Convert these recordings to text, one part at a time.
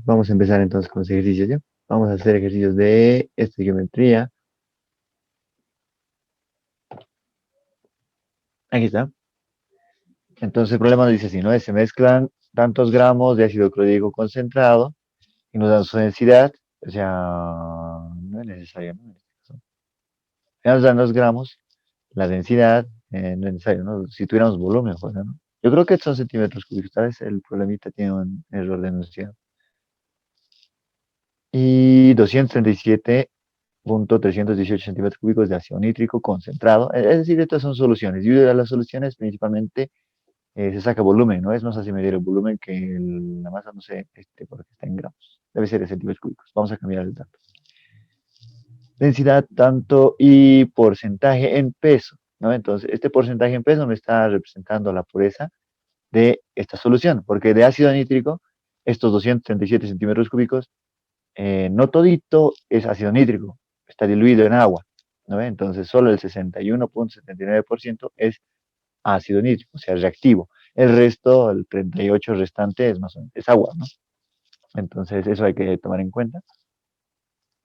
Vamos a empezar entonces con los ejercicios, ¿ya? Vamos a hacer ejercicios de estequiometría. Aquí está. Entonces el problema nos dice así, ¿no? Se mezclan tantos gramos de ácido clorhídrico concentrado y nos dan su densidad. O sea, no es necesario, ¿no? Ya nos dan 2 gramos, la densidad, no es necesario, ¿no? Si tuviéramos volumen, pues, ¿no? Yo creo que son centímetros cúbicos, tal vez el problemita tiene un error de enunciado. Y 237.318 centímetros cúbicos de ácido nítrico concentrado. Es decir, estas son soluciones. Y de las soluciones principalmente se saca volumen, ¿no? Es más fácil medir el volumen que la masa, no sé, porque está en gramos. Debe ser en centímetros cúbicos. Vamos a cambiar el dato. Densidad, tanto y porcentaje en peso, ¿no? Entonces, este porcentaje en peso me está representando la pureza de esta solución, porque de ácido nítrico, estos 237 centímetros cúbicos, no todito es ácido nítrico, está diluido en agua, ¿no? Entonces, solo el 61.79% es ácido nítrico, o sea, reactivo. El resto, el 38% restante es más o menos, es agua, ¿no? Entonces, eso hay que tomar en cuenta.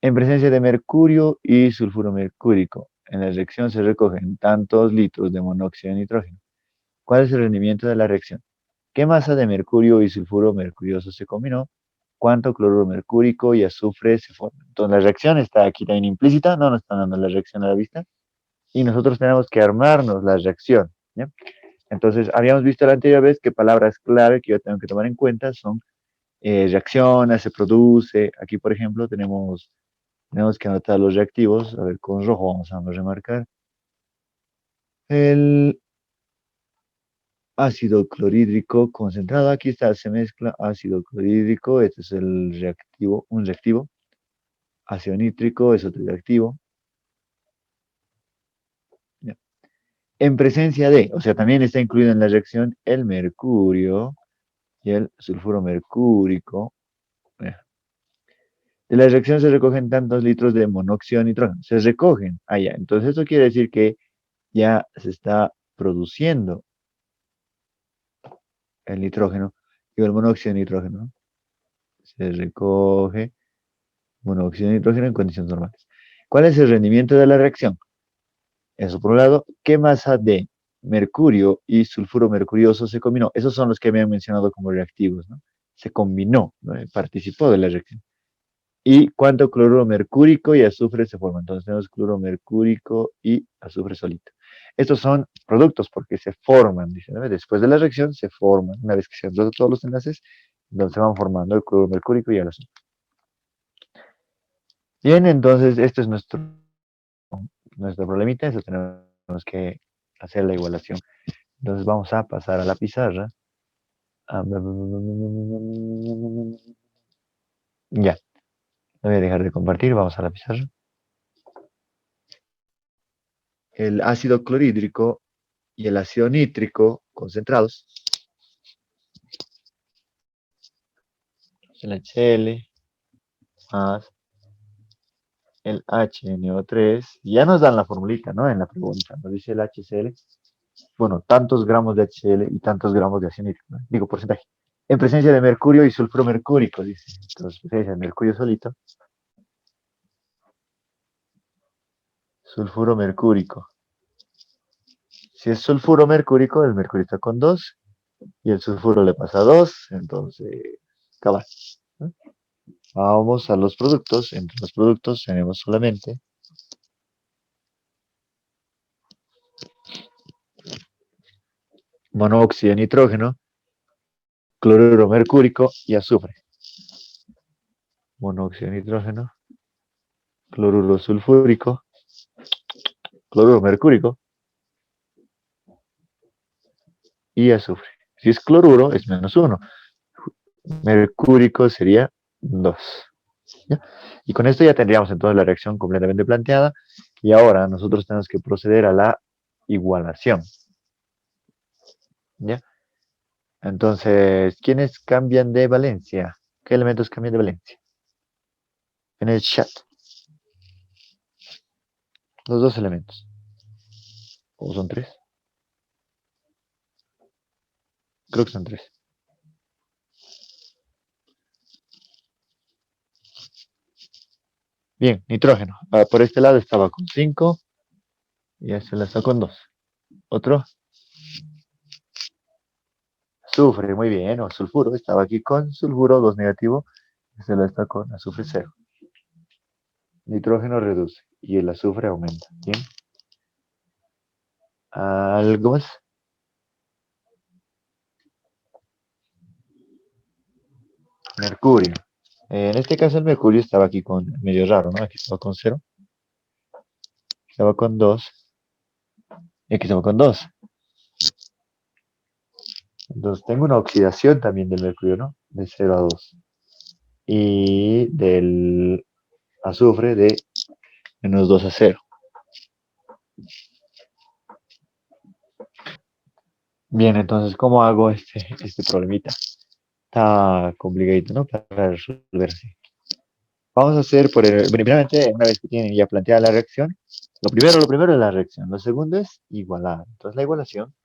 En presencia de mercurio y sulfuro mercúrico, en la reacción se recogen tantos litros de monóxido de nitrógeno. ¿Cuál es el rendimiento de la reacción? ¿Qué masa de mercurio y sulfuro mercurioso se combinó? ¿Cuánto cloruro mercúrico y azufre se forman? Entonces, la reacción está aquí también implícita, no nos están dando la reacción a la vista, y nosotros tenemos que armarnos la reacción, ¿ya? Entonces, habíamos visto la anterior vez que palabras clave que yo tengo que tomar en cuenta son reacciona, se produce. Aquí, por ejemplo, tenemos que anotar los reactivos. A ver, con rojo vamos a remarcar. El ácido clorhídrico concentrado. Aquí está, se mezcla ácido clorhídrico. Este es el reactivo, un reactivo. Ácido nítrico es otro reactivo. Ya. En presencia de, o sea, también está incluido en la reacción el mercurio y el sulfuro mercúrico. De la reacción se recogen tantos litros de monóxido de nitrógeno. Se recogen allá. Entonces, eso quiere decir que ya se está produciendo el nitrógeno y el monóxido de nitrógeno, ¿no? Se recoge monóxido de nitrógeno en condiciones normales. ¿Cuál es el rendimiento de la reacción? Eso por un lado, ¿qué masa de mercurio y sulfuro mercurioso se combinó? Esos son los que me han mencionado como reactivos, ¿no? Se combinó, ¿no? Participó de la reacción. ¿Y cuánto cloruro mercúrico y azufre se forman? Entonces tenemos cloruro mercúrico y azufre solito. Estos son productos porque se forman, dice, ¿no? Después de la reacción se forman. Una vez que se han roto todos los enlaces, entonces se van formando el cloruro mercúrico y el azufre. Bien, entonces este es nuestro problemita, eso tenemos que hacer la igualación. Entonces vamos a pasar a la pizarra. Ya, no voy a dejar de compartir, vamos a la pizarra. El ácido clorhídrico y el ácido nítrico concentrados. El HCl más el HNO3. Ya nos dan la formulita, ¿no? En la pregunta. Nos dice el HCl. Bueno, tantos gramos de HCl y tantos gramos de ácido nítrico, ¿no? Digo, porcentaje. En presencia de mercurio y sulfuro mercúrico, dice. Entonces, presencia de mercurio solito. Sulfuro mercúrico. Si es sulfuro mercúrico, el mercurio está con 2 y el sulfuro le pasa 2, entonces, cabal, ¿no? Vamos a los productos. Entre los productos tenemos solamente monóxido de nitrógeno, cloruro mercúrico y azufre. Monóxido de nitrógeno, cloruro sulfúrico, cloruro mercúrico y azufre. Si es cloruro, es -1. Mercúrico sería 2. ¿Ya? Y con esto ya tendríamos entonces la reacción completamente planteada. Y ahora nosotros tenemos que proceder a la igualación. ¿Ya? Entonces, ¿quiénes cambian de valencia? ¿Qué elementos cambian de valencia? En el chat. Los dos elementos. ¿O son tres? Creo que son tres. Bien, nitrógeno. Por este lado estaba con 5 y este lado está con 2. Otro, azufre, muy bien, o sulfuro. Estaba aquí con sulfuro 2 negativo. Este lado está con azufre 0. Nitrógeno reduce y el azufre aumenta. Bien. ¿Algo más? Mercurio. En este caso el mercurio estaba aquí con medio raro, ¿no? Aquí estaba con 0, estaba con 2 y aquí estaba con 2. Entonces tengo una oxidación también del mercurio, ¿no? De 0 a 2. Y del azufre de -2 a 0. Bien, entonces, ¿cómo hago este problemita? Está complicado, ¿no? Para resolver así. Vamos a hacer, primeramente, una vez que tienen ya planteada la reacción, lo primero es la reacción. Lo segundo es igualar. Entonces, la igualación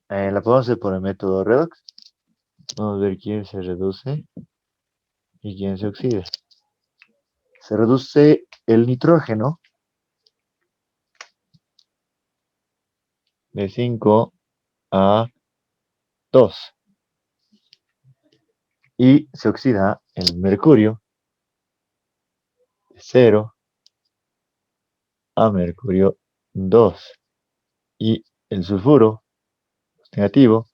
la podemos hacer por el método redox. Vamos a ver quién se reduce y quién se oxida. Se reduce el nitrógeno de 5 a 2 y se oxida el mercurio de 0 a mercurio 2 y el sulfuro negativo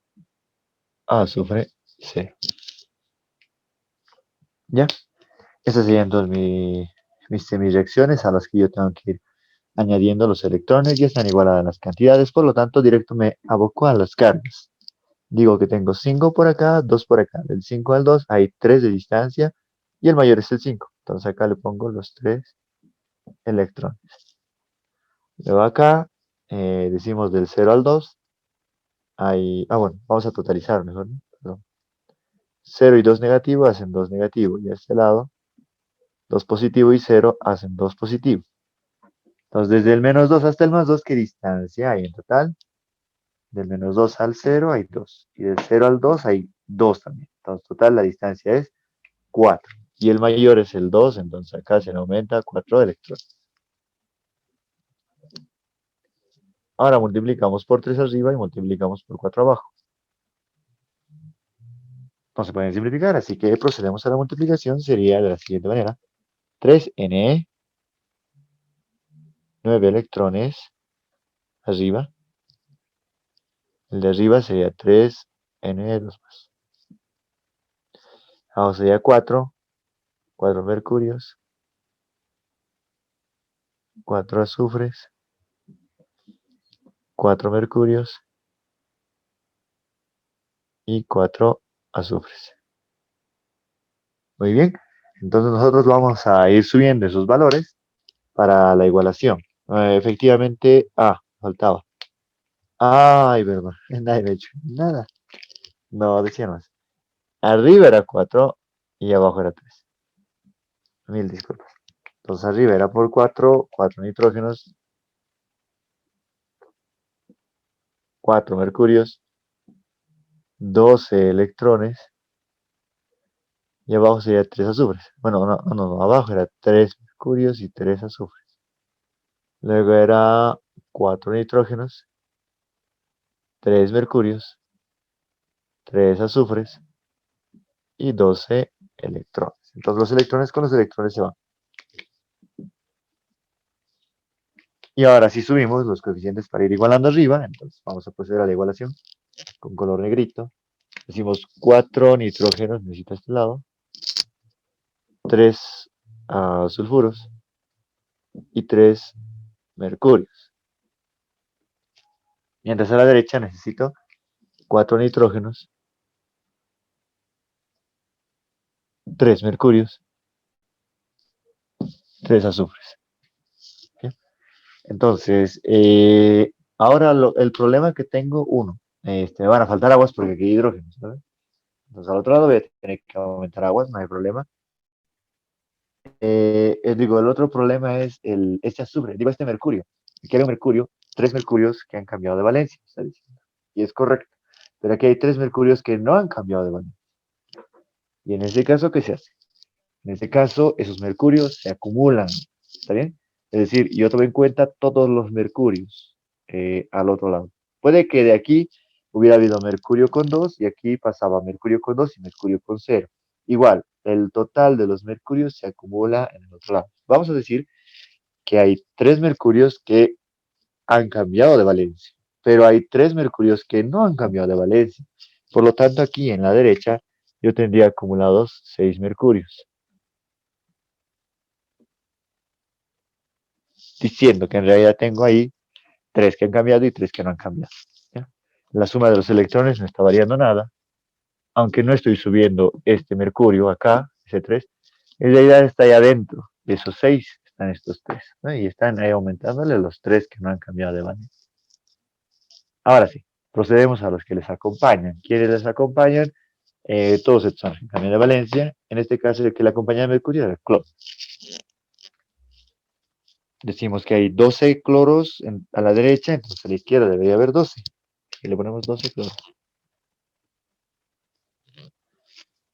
a azufre 0. ¿Ya? Esas serían entonces mis semireacciones a las que yo tengo que ir añadiendo los electrones. Ya están igualadas las cantidades, por lo tanto, directo me aboco a las cargas. Digo que tengo 5 por acá, 2 por acá. Del 5 al 2 hay 3 de distancia y el mayor es el 5. Entonces acá le pongo los 3 electrones. Luego acá decimos del 0 al 2 hay... bueno, vamos a totalizar mejor, ¿no? Perdón. 0 y 2 negativo hacen 2 negativo. Y a este lado, 2 positivo y 0 hacen 2 positivo. Entonces, desde el -2 hasta el +2, ¿qué distancia hay en total? Del -2 al 0 hay 2. Y del 0 al 2 hay 2 también. Entonces, total, la distancia es 4. Y el mayor es el 2, entonces acá se le aumenta 4 electrones. Ahora multiplicamos por 3 arriba y multiplicamos por 4 abajo. No se pueden simplificar, así que procedemos a la multiplicación. Sería de la siguiente manera. 3Ne, 9 electrones arriba. El de arriba sería 3Ne2 más. Abajo sería 4, 4 mercurios, 4 azufres, 4 mercurios y 4 azufres. Muy bien. Entonces nosotros vamos a ir subiendo esos valores para la igualación. Efectivamente, faltaba. Ay, verdad, nadie me ha hecho nada. No, decía más. Arriba era 4 y abajo era 3. Mil disculpas. Entonces arriba era por 4, 4 nitrógenos, 4 mercurios, 12 electrones y abajo sería 3 azufres. Bueno, no, abajo era 3 mercurios y 3 azufres. Luego era 4 nitrógenos, 3 mercurios, 3 azufres y 12 electrones. Entonces los electrones con los electrones se van. Y ahora si subimos los coeficientes para ir igualando arriba, entonces vamos a proceder a la igualación con color negrito. Decimos 4 nitrógenos, necesita este lado, 3 sulfuros y 3 mercurios. Mientras a la derecha necesito 4 nitrógenos, 3 mercurios, 3 azufres. ¿Bien? Entonces, ahora el problema que tengo, me van a faltar aguas porque aquí hay hidrógenos, ¿sabes? Entonces al otro lado voy a tener que aumentar aguas, no hay problema. Digo, el otro problema es este azufre, digo, este mercurio. Aquí hay un mercurio, 3 mercurios que han cambiado de valencia, está diciendo. Y es correcto. Pero aquí hay 3 mercurios que no han cambiado de valencia. Y en ese caso, ¿qué se hace? En este caso, esos mercurios se acumulan, ¿está bien? Es decir, yo tomo en cuenta todos los mercurios al otro lado. Puede que de aquí hubiera habido mercurio con 2 y aquí pasaba mercurio con 2 y mercurio con 0. Igual, el total de los mercurios se acumula en el otro lado. Vamos a decir que hay 3 mercurios que han cambiado de valencia, pero hay 3 mercurios que no han cambiado de valencia. Por lo tanto, aquí en la derecha yo tendría acumulados 6 mercurios, diciendo que en realidad tengo ahí 3 que han cambiado y 3 que no han cambiado. ¿Ya? La suma de los electrones no está variando nada, aunque no estoy subiendo este mercurio acá, ese 3, en realidad está ahí adentro, de esos 6 están estos 3, ¿no? Y están ahí aumentándole los 3 que no han cambiado de banda. Ahora sí, procedemos a los que les acompañan. ¿Quiénes les acompañan? Todos estos son cambian de valencia. En este caso, el que le acompaña a mercurio es el cloro. Decimos que hay 12 cloros a la derecha, entonces a la izquierda debería haber 12. Y le ponemos 12 cloros.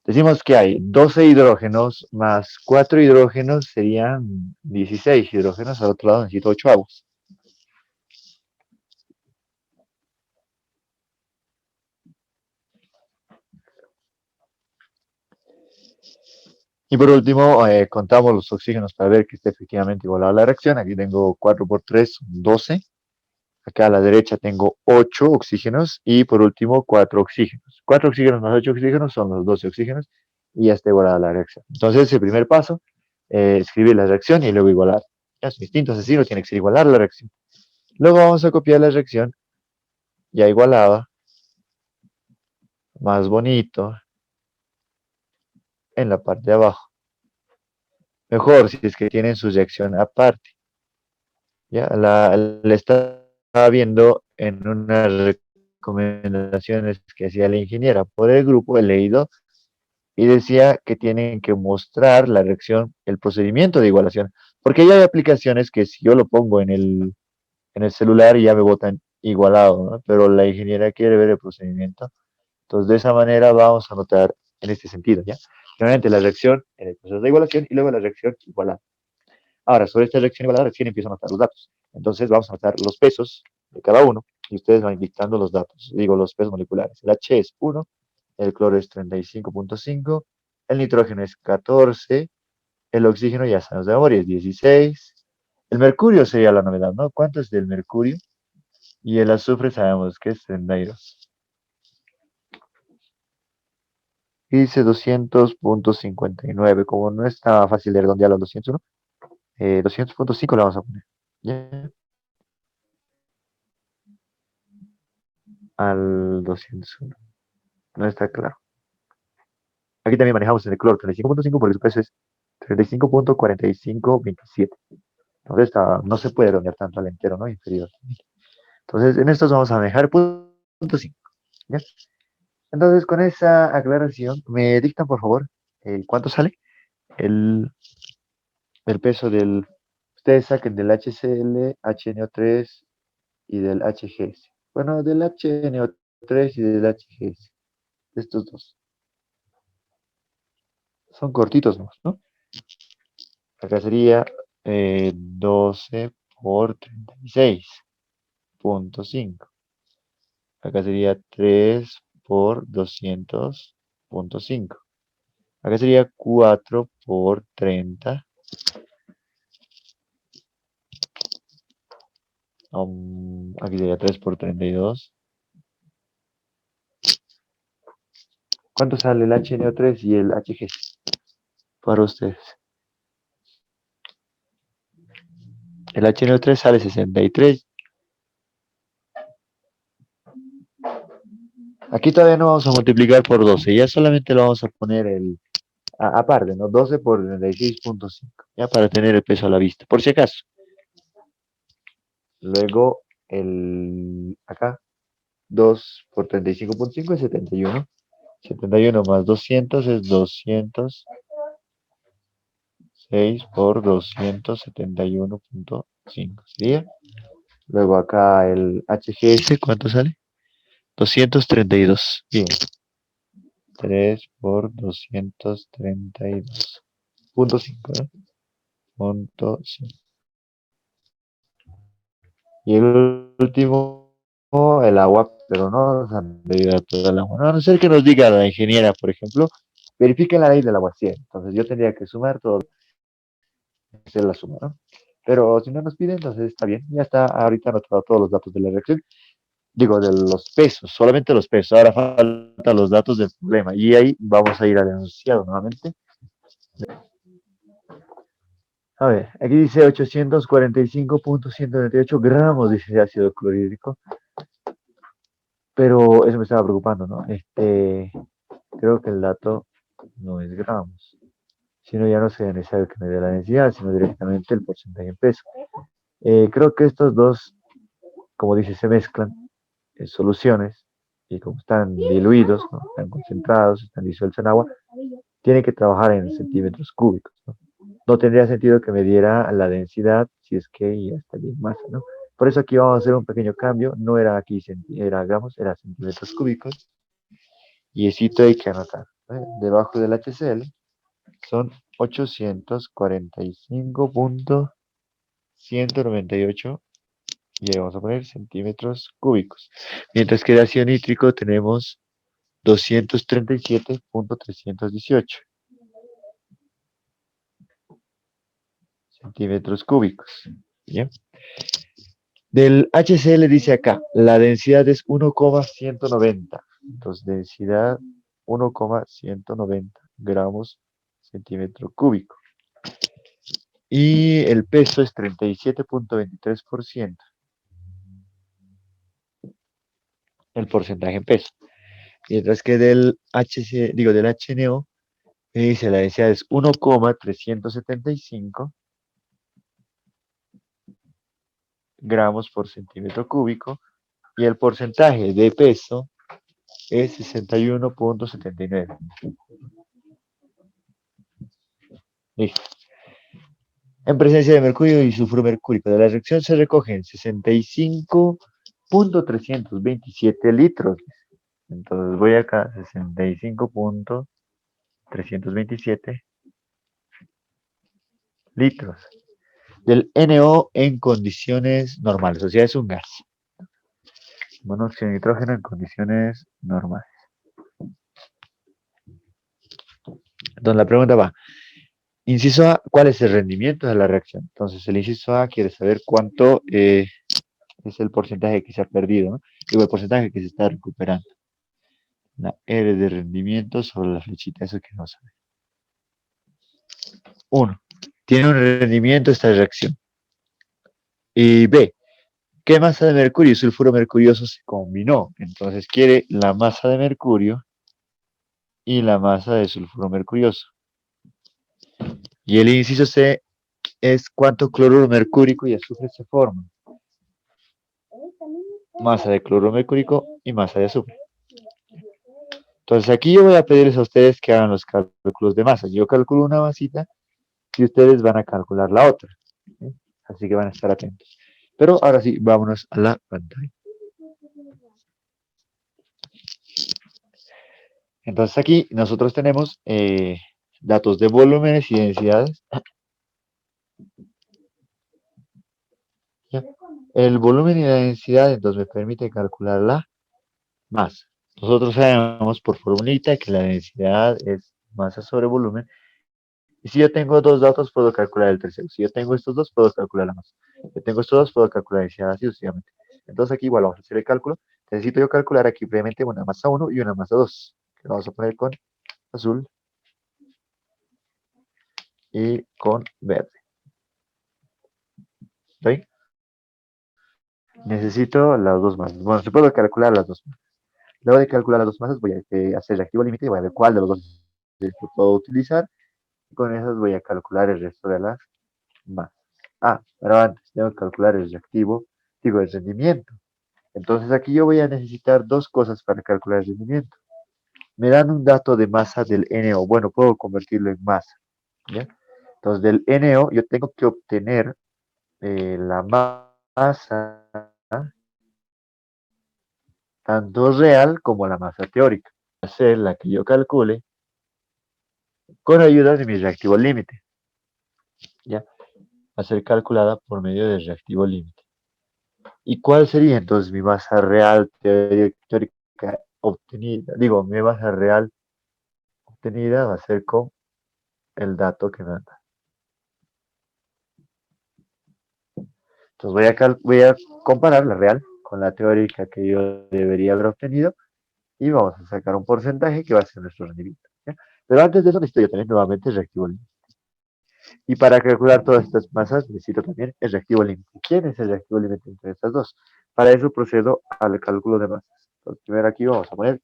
Decimos que hay 12 hidrógenos más 4 hidrógenos, serían 16 hidrógenos. Al otro lado necesito 8 aguas. Y por último, contamos los oxígenos para ver que esté efectivamente igualada la reacción. Aquí tengo 4 por 3, son 12. Acá a la derecha tengo 8 oxígenos y por último 4 oxígenos. 4 oxígenos más 8 oxígenos son los 12 oxígenos y ya está igualada la reacción. Entonces, el primer paso, escribir la reacción y luego igualar. Ya es distinto, así no tiene que ser igualar la reacción. Luego vamos a copiar la reacción ya igualada, más bonito, en la parte de abajo. Mejor si es que tienen su reacción aparte. Ya la estaba viendo en unas recomendaciones que hacía la ingeniera por el grupo, he leído, y decía que tienen que mostrar la reacción, el procedimiento de igualación, porque ya hay aplicaciones que si yo lo pongo en el celular ya me botan igualado, ¿no? Pero la ingeniera quiere ver el procedimiento. Entonces, de esa manera vamos a notar en este sentido, ¿ya? Realmente la reacción en el proceso de igualación y luego la reacción igualada. Ahora, sobre esta reacción igualada, recién empiezo a anotar los datos. Entonces, vamos a anotar los pesos de cada uno y ustedes van dictando los datos. Digo, los pesos moleculares. El H es 1, el cloro es 35.5, el nitrógeno es 14, el oxígeno ya sabemos de memoria es 16, el mercurio sería la novedad, ¿no? ¿Cuánto es del mercurio? Y el azufre sabemos que es 32. Y dice 200.59, como no está fácil de redondear los 201, 200.5 le vamos a poner. ¿Ya? Al 201. No está claro. Aquí también manejamos en el cloro 35.5 porque su peso es 35.4527. Entonces no se puede redondear tanto al entero, ¿no? Inferior. Entonces en estos vamos a manejar punto 5. ¿Ya? Entonces con esa aclaración, me dictan por favor cuánto sale el, el peso del... Ustedes saquen del HCl, HNO3 y del HGS. Bueno, del HNO3 y del HGS. De estos dos. Son cortitos, ¿no? Acá sería 12 por 36.5. Acá sería 3 por 200.5. Acá sería 4 por 30. Aquí sería 3 por 32. ¿Cuánto sale el HNO3 y el HG para ustedes? El HNO3 sale 63. Aquí todavía no vamos a multiplicar por 12, ya solamente lo vamos a poner aparte, ¿no? 12 por 36.5, ya para tener el peso a la vista, por si acaso. Luego, acá, 2 por 35.5 es 71. 71 más 200 es 206 por 271.5. ¿Sería? Luego acá el HGS, ¿cuánto sale? 232. Bien. 3 por 232.5, ¿eh? Punto 5. Y el último, el agua, pero no nos han medido todo el agua. No, a no ser que nos diga la ingeniera, por ejemplo, verifique la ley del agua 100. Entonces yo tendría que sumar todo, hacer la suma, ¿no? Pero si no nos pide, entonces está bien. Ya está ahorita anotado todos los datos de la reacción. Digo, de los pesos, solamente los pesos. Ahora faltan los datos del problema. Y ahí vamos a ir al enunciado nuevamente. A ver, aquí dice 845.198 gramos, dice ácido clorhídrico, pero eso me estaba preocupando, ¿no? Creo que el dato no es gramos, sino ya no sería necesario que me dé la densidad, sino directamente el porcentaje en peso. Creo que estos dos, como dice, se mezclan en soluciones y como están diluidos, ¿no? Están concentrados, están disueltos en agua, tienen que trabajar en centímetros cúbicos, ¿no? No tendría sentido que me diera la densidad si es que ya estaría en masa, ¿no? Por eso aquí vamos a hacer un pequeño cambio, no era aquí era gramos, era centímetros cúbicos, y esto hay que anotar, ¿eh? Debajo del HCl son 845.198 y ahí vamos a poner centímetros cúbicos. Mientras que de ácido nítrico tenemos 237.318 centímetros cúbicos. ¿Bien? Del HCl dice acá, la densidad es 1,190. Entonces, densidad 1,190 gramos centímetro cúbico. Y el peso es 37.23%. El porcentaje en peso. Mientras que del del HNO, me dice la densidad es 1,375 gramos por centímetro cúbico y el porcentaje de peso es 61.79. Listo. En presencia de mercurio y sulfuro mercúrico de la reacción se recogen 65.327 litros. Entonces voy acá, 65.327 litros del NO en condiciones normales, o sea, es un gas. Monóxido de nitrógeno en condiciones normales. Entonces la pregunta va, inciso A, ¿cuál es el rendimiento de la reacción? Entonces el inciso A quiere saber cuánto es el porcentaje que se ha perdido, ¿no? Digo, el porcentaje que se está recuperando. La R de rendimiento sobre la flechita, eso que no sabe. 1. Tiene un rendimiento esta reacción. Y B. ¿Qué masa de mercurio y sulfuro mercurioso se combinó? Entonces quiere la masa de mercurio y la masa de sulfuro mercurioso. Y el inciso C es cuánto cloruro mercúrico y azufre se forman. Masa de cloruro mercúrico y masa de azufre. Entonces aquí yo voy a pedirles a ustedes que hagan los cálculos de masa. Yo calculo una masita y ustedes van a calcular la otra. ¿Sí? Así que van a estar atentos. Pero ahora sí, vámonos a la pantalla. Entonces aquí nosotros tenemos datos de volúmenes y densidades. ¿Ya? El volumen y la densidad entonces me permite calcular la masa. Nosotros sabemos por formulita que la densidad es masa sobre volumen. Y si yo tengo dos datos, puedo calcular el tercero. Si yo tengo estos dos, puedo calcular la masa. Si yo tengo estos dos, puedo calcular la densidad así sucesivamente. Entonces aquí igual vamos a hacer el cálculo. Necesito yo calcular aquí previamente una masa 1 y una masa 2. Que vamos a poner con azul y con verde. ¿Sí? Necesito las dos masas. Bueno, se puede calcular las dos masas. Luego de calcular las dos masas, voy a hacer reactivo límite y voy a ver cuál de los dos puedo utilizar. Y con esas voy a calcular el resto de las masas. Ah, pero antes tengo que calcular el reactivo, digo, el rendimiento. Entonces aquí yo voy a necesitar dos cosas para calcular el rendimiento. Me dan un dato de masa del NO. Bueno, puedo convertirlo en masa. ¿Ya? Entonces del NO yo tengo que obtener la masa tanto real como la masa teórica. Va a ser la que yo calcule con ayuda de mi reactivo límite. ¿Ya? Va a ser calculada por medio del reactivo límite. ¿Y cuál sería entonces mi masa real teórica obtenida? Digo, mi masa real obtenida va a ser con el dato que me da. Entonces voy a comparar la real con la teórica que yo debería haber obtenido y vamos a sacar un porcentaje que va a ser nuestro rendimiento. ¿Ya? Pero antes de eso necesito yo tener nuevamente el reactivo límite. Y para calcular todas estas masas necesito también el reactivo límite. ¿Quién es el reactivo límite entre estas dos? Para eso procedo al cálculo de masas. Entonces, primero aquí vamos a poner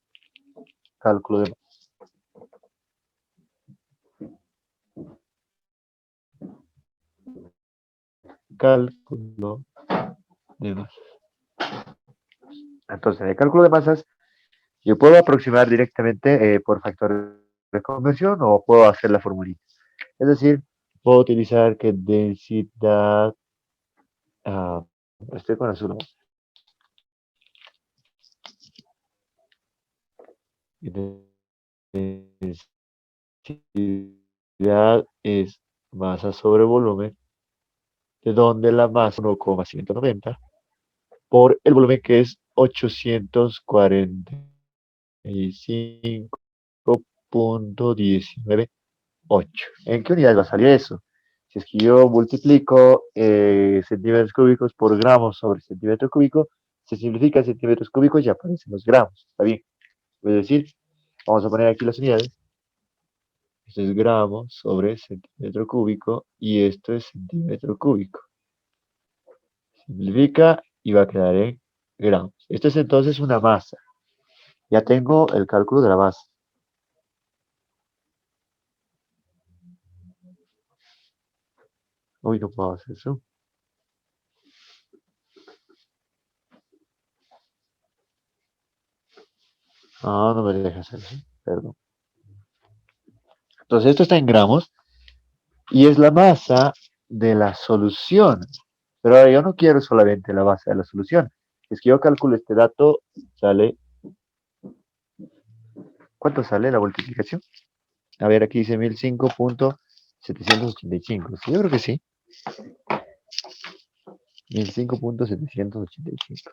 cálculo de masas. Cálculo de masas. Entonces, en el cálculo de masas, yo puedo aproximar directamente por factor de conversión o puedo hacer la formulita. Es decir, puedo utilizar que densidad, ah, estoy con azul, densidad es masa sobre volumen, de donde la masa 1,190 por el volumen que es 845,198. ¿En qué unidad va a salir eso? Si es que yo multiplico centímetros cúbicos por gramos sobre centímetro cúbico, se simplifica centímetros cúbicos y aparecen los gramos. ¿Está bien? Es decir, vamos a poner aquí las unidades. Esto es gramos sobre centímetro cúbico y esto es centímetro cúbico. Simplifica y va a quedar en gramos. Esto es entonces una masa. Ya tengo el cálculo de la masa. Uy, no puedo hacer eso. Ah, no me deja hacer eso. Perdón. Entonces esto está en gramos y es la masa de la solución. Pero ahora yo no quiero solamente la masa de la solución. Es que yo calculo este dato, sale. ¿Cuánto sale la multiplicación? A ver, aquí dice 1005,785. Sí, yo creo que sí. 1005,785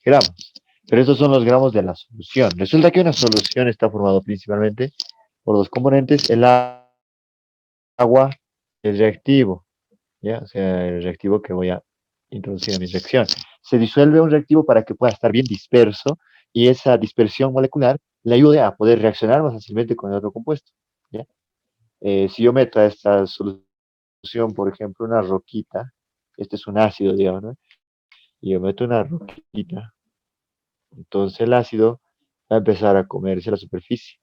gramos. Pero estos son los gramos de la solución. Resulta que una solución está formada principalmente por dos componentes, el agua y el reactivo. ¿Ya? O sea, el reactivo que voy a introducir en mi reacción. Se disuelve un reactivo para que pueda estar bien disperso y esa dispersión molecular le ayude a poder reaccionar más fácilmente con el otro compuesto. ¿Ya? Si yo meto a esta solución, por ejemplo, una roquita, este es un ácido, digamos, ¿no? Y yo meto una roquita, entonces el ácido va a empezar a comerse la superficie,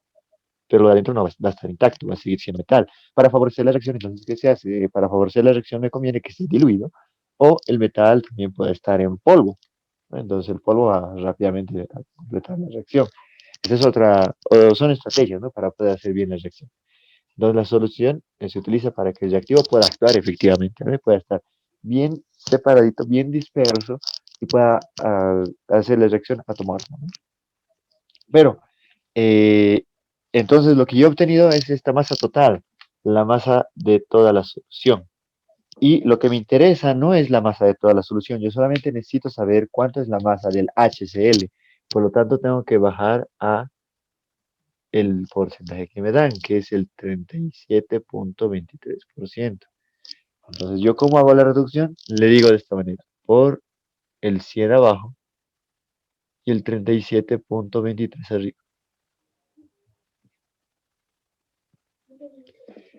pero lo de adentro no va a estar intacto, va a seguir siendo metal. Para favorecer la reacción, entonces, ¿qué se hace? Para favorecer la reacción me conviene que esté diluido o el metal también puede estar en polvo. ¿No? Entonces el polvo va rápidamente a completar la reacción. Esa es otra, o son estrategias, ¿no? Para poder hacer bien la reacción. Entonces la solución se utiliza para que el reactivo pueda actuar efectivamente, ¿no? Pueda estar bien separadito, bien disperso y pueda hacer la reacción atomar, ¿no? Pero, eh, entonces lo que yo he obtenido es esta masa total, la masa de toda la solución. Y lo que me interesa no es la masa de toda la solución, yo solamente necesito saber cuánto es la masa del HCl. Por lo tanto, tengo que bajar a el porcentaje que me dan, que es el 37,23%. Entonces, ¿yo cómo hago la reducción? Le digo de esta manera, por el 100 abajo y el 37,23 arriba.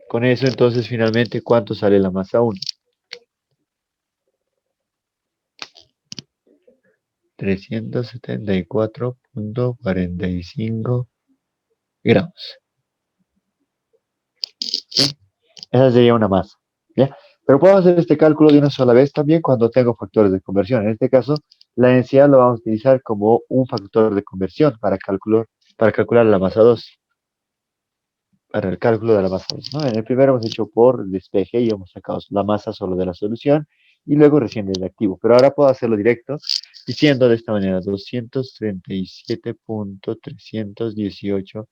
Con eso, entonces, finalmente, ¿cuánto sale la masa 1? 374,45 gramos. ¿Sí? Esa sería una masa. ¿Ya? Pero puedo hacer este cálculo de una sola vez también cuando tengo factores de conversión. En este caso, la densidad lo vamos a utilizar como un factor de conversión para calcular la masa 2. para el cálculo de la masa, ¿no? En el primero hemos hecho por despeje y hemos sacado la masa solo de la solución y luego recién del activo. Pero ahora puedo hacerlo directo diciendo de esta manera, 237.318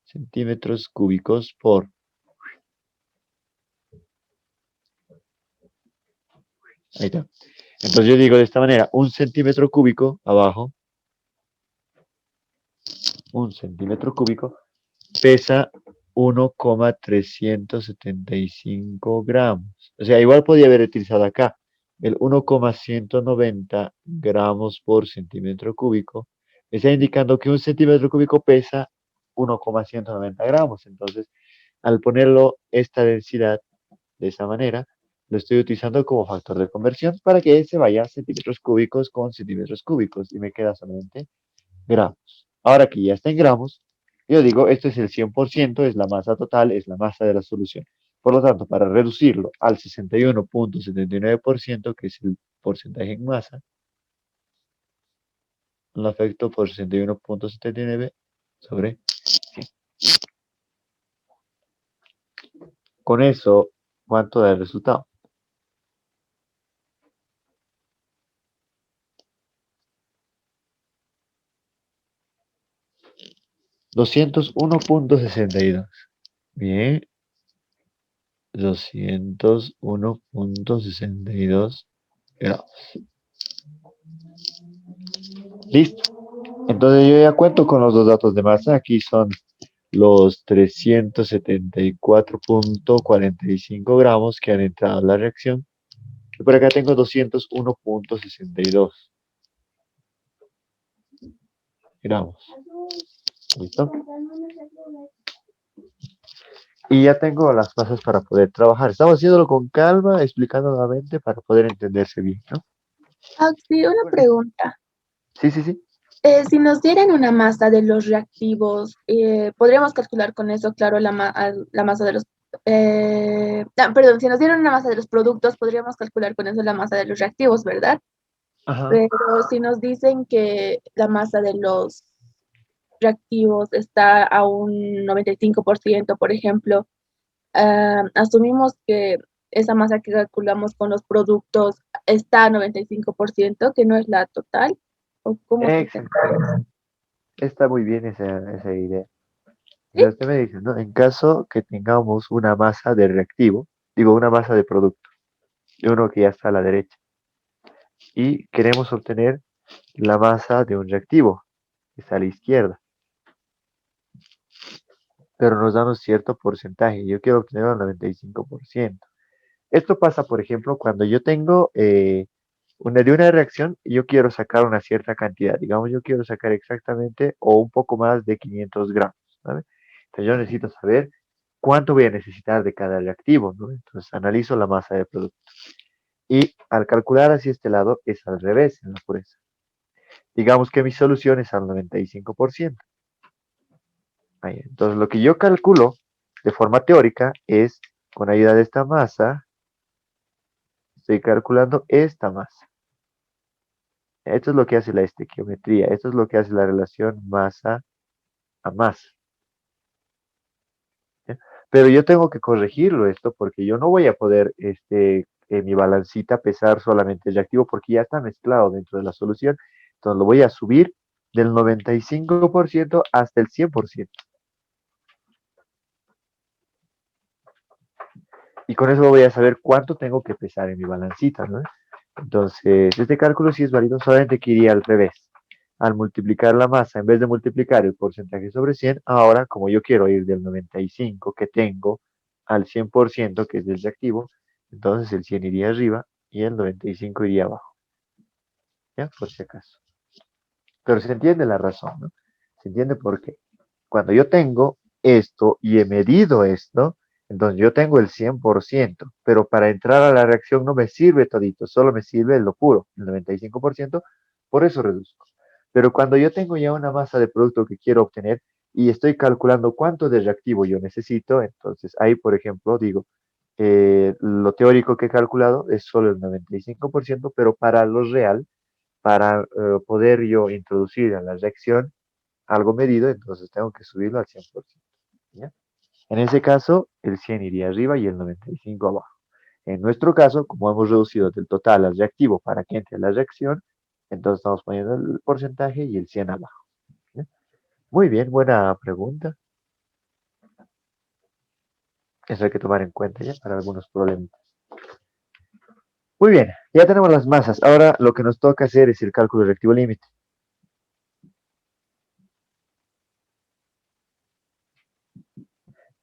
centímetros cúbicos por, ahí está. Entonces yo digo de esta manera, un centímetro cúbico abajo, un centímetro cúbico pesa 1,375 gramos. O sea, igual podía haber utilizado acá el 1,190 gramos por centímetro cúbico. Me está indicando que un centímetro cúbico pesa 1,190 gramos. Entonces, al ponerlo esta densidad de esa manera, lo estoy utilizando como factor de conversión para que se vaya a centímetros cúbicos con centímetros cúbicos y me queda solamente gramos. Ahora que ya está en gramos, yo digo, esto es el 100%, es la masa total, es la masa de la solución. Por lo tanto, para reducirlo al 61,79%, que es el porcentaje en masa, lo afecto por 61,79 sobre 100. Con eso, ¿cuánto da el resultado? 201,62. Bien, 201,62 gramos. Listo. Entonces yo ya cuento con los dos datos de masa. Aquí son los 374,45 gramos que han entrado en la reacción. Y por acá tengo 201,62 gramos. ¿Listo? Y ya tengo las masas para poder trabajar. Estamos haciéndolo con calma, explicando nuevamente para poder entenderse bien, ¿no? Sí, una pregunta. Sí, sí, sí. Si nos dieran una masa de los reactivos, podríamos calcular con eso, claro, la masa de los... perdón, si nos dieran una masa de los productos, podríamos calcular con eso la masa de los reactivos, ¿verdad? Ajá. Pero si nos dicen que la masa de los reactivos está a un 95%, por ejemplo, asumimos que esa masa que calculamos con los productos está a 95%, que no es la total, ¿o cómo se hace? Exacto. Está muy bien esa idea. O ¿Sí? sea, usted me dice, ¿no? En caso que tengamos una masa de reactivo, digo, una masa de producto, de uno que ya está a la derecha, y queremos obtener la masa de un reactivo, que está a la izquierda, pero nos dan un cierto porcentaje. Yo quiero obtener el 95%. Esto pasa, por ejemplo, cuando yo tengo de una reacción y yo quiero sacar una cierta cantidad. Digamos, yo quiero sacar exactamente o un poco más de 500 gramos, ¿sabe? Entonces yo necesito saber cuánto voy a necesitar de cada reactivo, ¿no? Entonces analizo la masa del producto. Y al calcular hacia este lado es al revés en la pureza. Digamos que mi solución es al 95%. Ahí. Entonces lo que yo calculo de forma teórica es, con ayuda de esta masa, estoy calculando esta masa. Esto es lo que hace la estequiometría, esto es lo que hace la relación masa a masa. ¿Ya? Pero yo tengo que corregirlo esto porque yo no voy a poder en mi balancita pesar solamente el reactivo porque ya está mezclado dentro de la solución. Entonces lo voy a subir del 95% hasta el 100%. Y con eso voy a saber cuánto tengo que pesar en mi balancita, ¿no? Entonces, este cálculo sí es válido, solamente que iría al revés. Al multiplicar la masa, en vez de multiplicar el porcentaje sobre 100, ahora como yo quiero ir del 95 que tengo al 100% que es del reactivo, entonces el 100 iría arriba y el 95 iría abajo. ¿Ya? Por si acaso. Pero se entiende la razón, ¿no? Se entiende por qué. Cuando yo tengo esto y he medido esto, entonces yo tengo el 100%, pero para entrar a la reacción no me sirve todito, solo me sirve lo puro, el 95%, por eso reduzco. Pero cuando yo tengo ya una masa de producto que quiero obtener y estoy calculando cuánto de reactivo yo necesito, entonces ahí, por ejemplo, digo, lo teórico que he calculado es solo el 95%, pero para lo real, para poder yo introducir en la reacción algo medido, entonces tengo que subirlo al 100%. ¿Ya? En ese caso, el 100 iría arriba y el 95 abajo. En nuestro caso, como hemos reducido del total al reactivo para que entre la reacción, entonces estamos poniendo el porcentaje y el 100 abajo. ¿Sí? Muy bien, buena pregunta. Eso hay que tomar en cuenta ya para algunos problemas. Muy bien, ya tenemos las masas. Ahora lo que nos toca hacer es el cálculo del reactivo límite.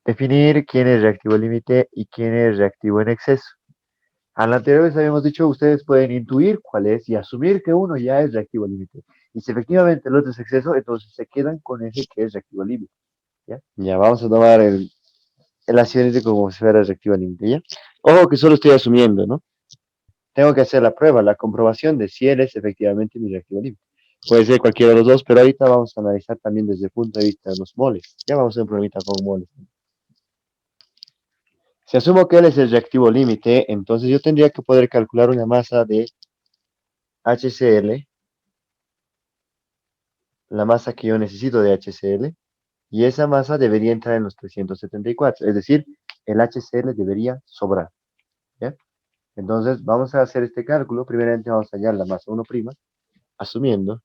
Definir quién es reactivo límite y quién es reactivo en exceso. A la anterior vez habíamos dicho, ustedes pueden intuir cuál es y asumir que uno ya es reactivo límite. Y si efectivamente el otro es exceso, entonces se quedan con ese que es reactivo límite. ¿Ya? Ya, vamos a tomar el ácido nítrico como si fuera reactivo límite, ¿ya? Ojo que solo estoy asumiendo, ¿no? Tengo que hacer la prueba, la comprobación de si él es efectivamente mi reactivo límite. Puede ser cualquiera de los dos, pero ahorita vamos a analizar también desde el punto de vista de los moles. Ya vamos a hacer un problemita con moles. Si asumo que él es el reactivo límite, entonces yo tendría que poder calcular una masa de HCl, la masa que yo necesito de HCl, y esa masa debería entrar en los 374, es decir, el HCl debería sobrar. ¿Ya? Entonces vamos a hacer este cálculo. Primeramente vamos a hallar la masa 1', asumiendo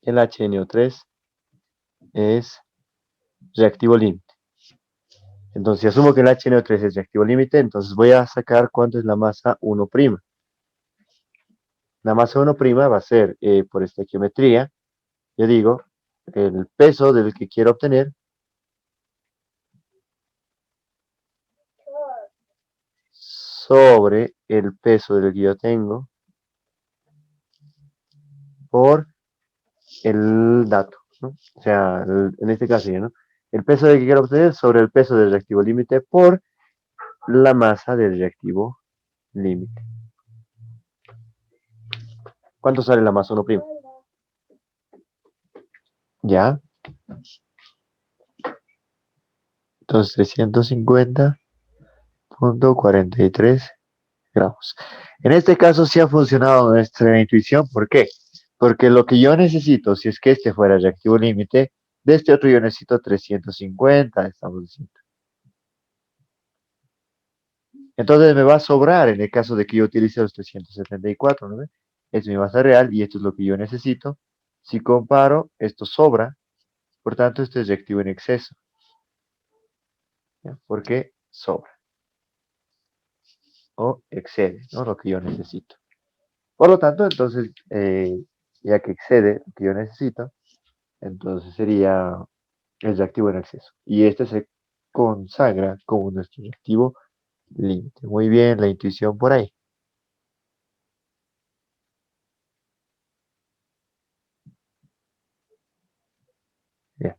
que el HNO3 es reactivo límite. Entonces, si asumo que el HNO3 es reactivo límite, entonces voy a sacar cuánto es la masa 1'. La masa 1' va a ser, por estequiometría, yo digo, el peso del que quiero obtener sobre el peso del que yo tengo por el dato, ¿no? O sea, en este caso, ¿no? El peso del que quiero obtener sobre el peso del reactivo límite por la masa del reactivo límite. ¿Cuánto sale la masa 1'? Ya. Entonces 350.43 gramos. En este caso sí ha funcionado nuestra intuición. ¿Por qué? Porque lo que yo necesito, si es que este fuera el reactivo límite, de este otro yo necesito 350, estamos diciendo. Entonces me va a sobrar en el caso de que yo utilice los 374, ¿no? Es mi masa real y esto es lo que yo necesito. Si comparo, esto sobra, por tanto esto es reactivo en exceso. ¿Ya? Porque sobra o excede, ¿no? Lo que yo necesito. Por lo tanto, entonces, ya que excede lo que yo necesito, entonces sería el reactivo en exceso. Y este se consagra como nuestro reactivo límite. Muy bien, la intuición por ahí. Bien,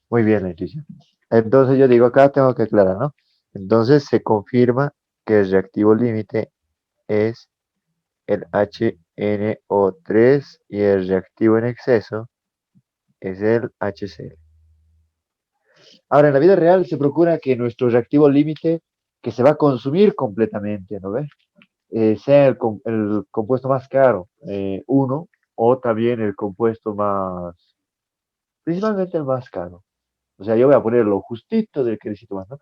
muy bien la intuición. Entonces yo digo acá, tengo que aclarar, ¿no? Entonces se confirma que el reactivo límite es el HNO3 y el reactivo en exceso es el HCl. Ahora, en la vida real se procura que nuestro reactivo límite, que se va a consumir completamente, ¿no ves? Sea el compuesto más caro, uno, o también el compuesto más, principalmente el más caro. O sea, yo voy a poner lo justito del que necesito más, ¿no?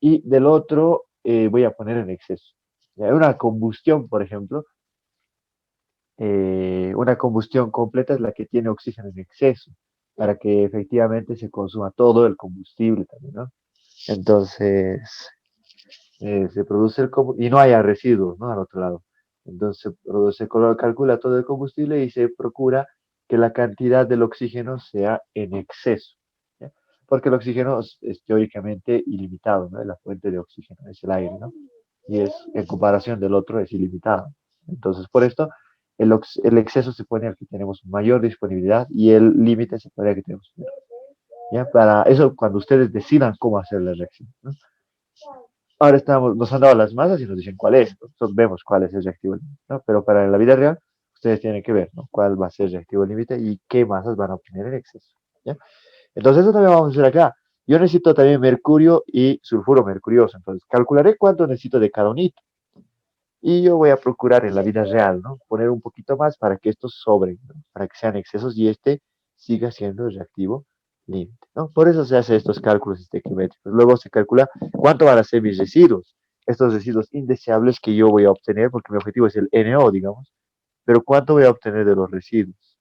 Y del otro voy a poner en exceso. Ya, una combustión, por ejemplo, una combustión completa es la que tiene oxígeno en exceso, para que efectivamente se consuma todo el combustible también, ¿no? Entonces, se produce y no haya residuos, ¿no? Al otro lado. Entonces, se calcula todo el combustible y se procura que la cantidad del oxígeno sea en exceso, ¿ya? Porque el oxígeno es teóricamente ilimitado, ¿no? Es la fuente de oxígeno, es el aire, ¿no? Y es, en comparación del otro, es ilimitado. Entonces, por esto, el exceso se pone al que tenemos mayor disponibilidad y el límite se pone al que tenemos menor. ¿Ya? Para eso, cuando ustedes decidan cómo hacer la reacción, ¿no? Ahora nos han dado las masas y nos dicen cuál es. Nosotros vemos cuál es el reactivo límite, ¿no? Pero para la vida real, ustedes tienen que ver, ¿no? Cuál va a ser el reactivo límite y qué masas van a obtener en exceso, ¿ya? Entonces, eso también vamos a hacer acá. Yo necesito también mercurio y sulfuro mercurioso. Entonces, calcularé cuánto necesito de cada unito. Y yo voy a procurar en la vida real, ¿no? Poner un poquito más para que estos sobren, ¿no? Para que sean excesos y este siga siendo el reactivo límite, ¿no? Por eso se hace estos cálculos estequiométricos. Luego se calcula cuánto van a ser mis residuos, estos residuos indeseables que yo voy a obtener, porque mi objetivo es el NO, digamos, pero cuánto voy a obtener de los residuos,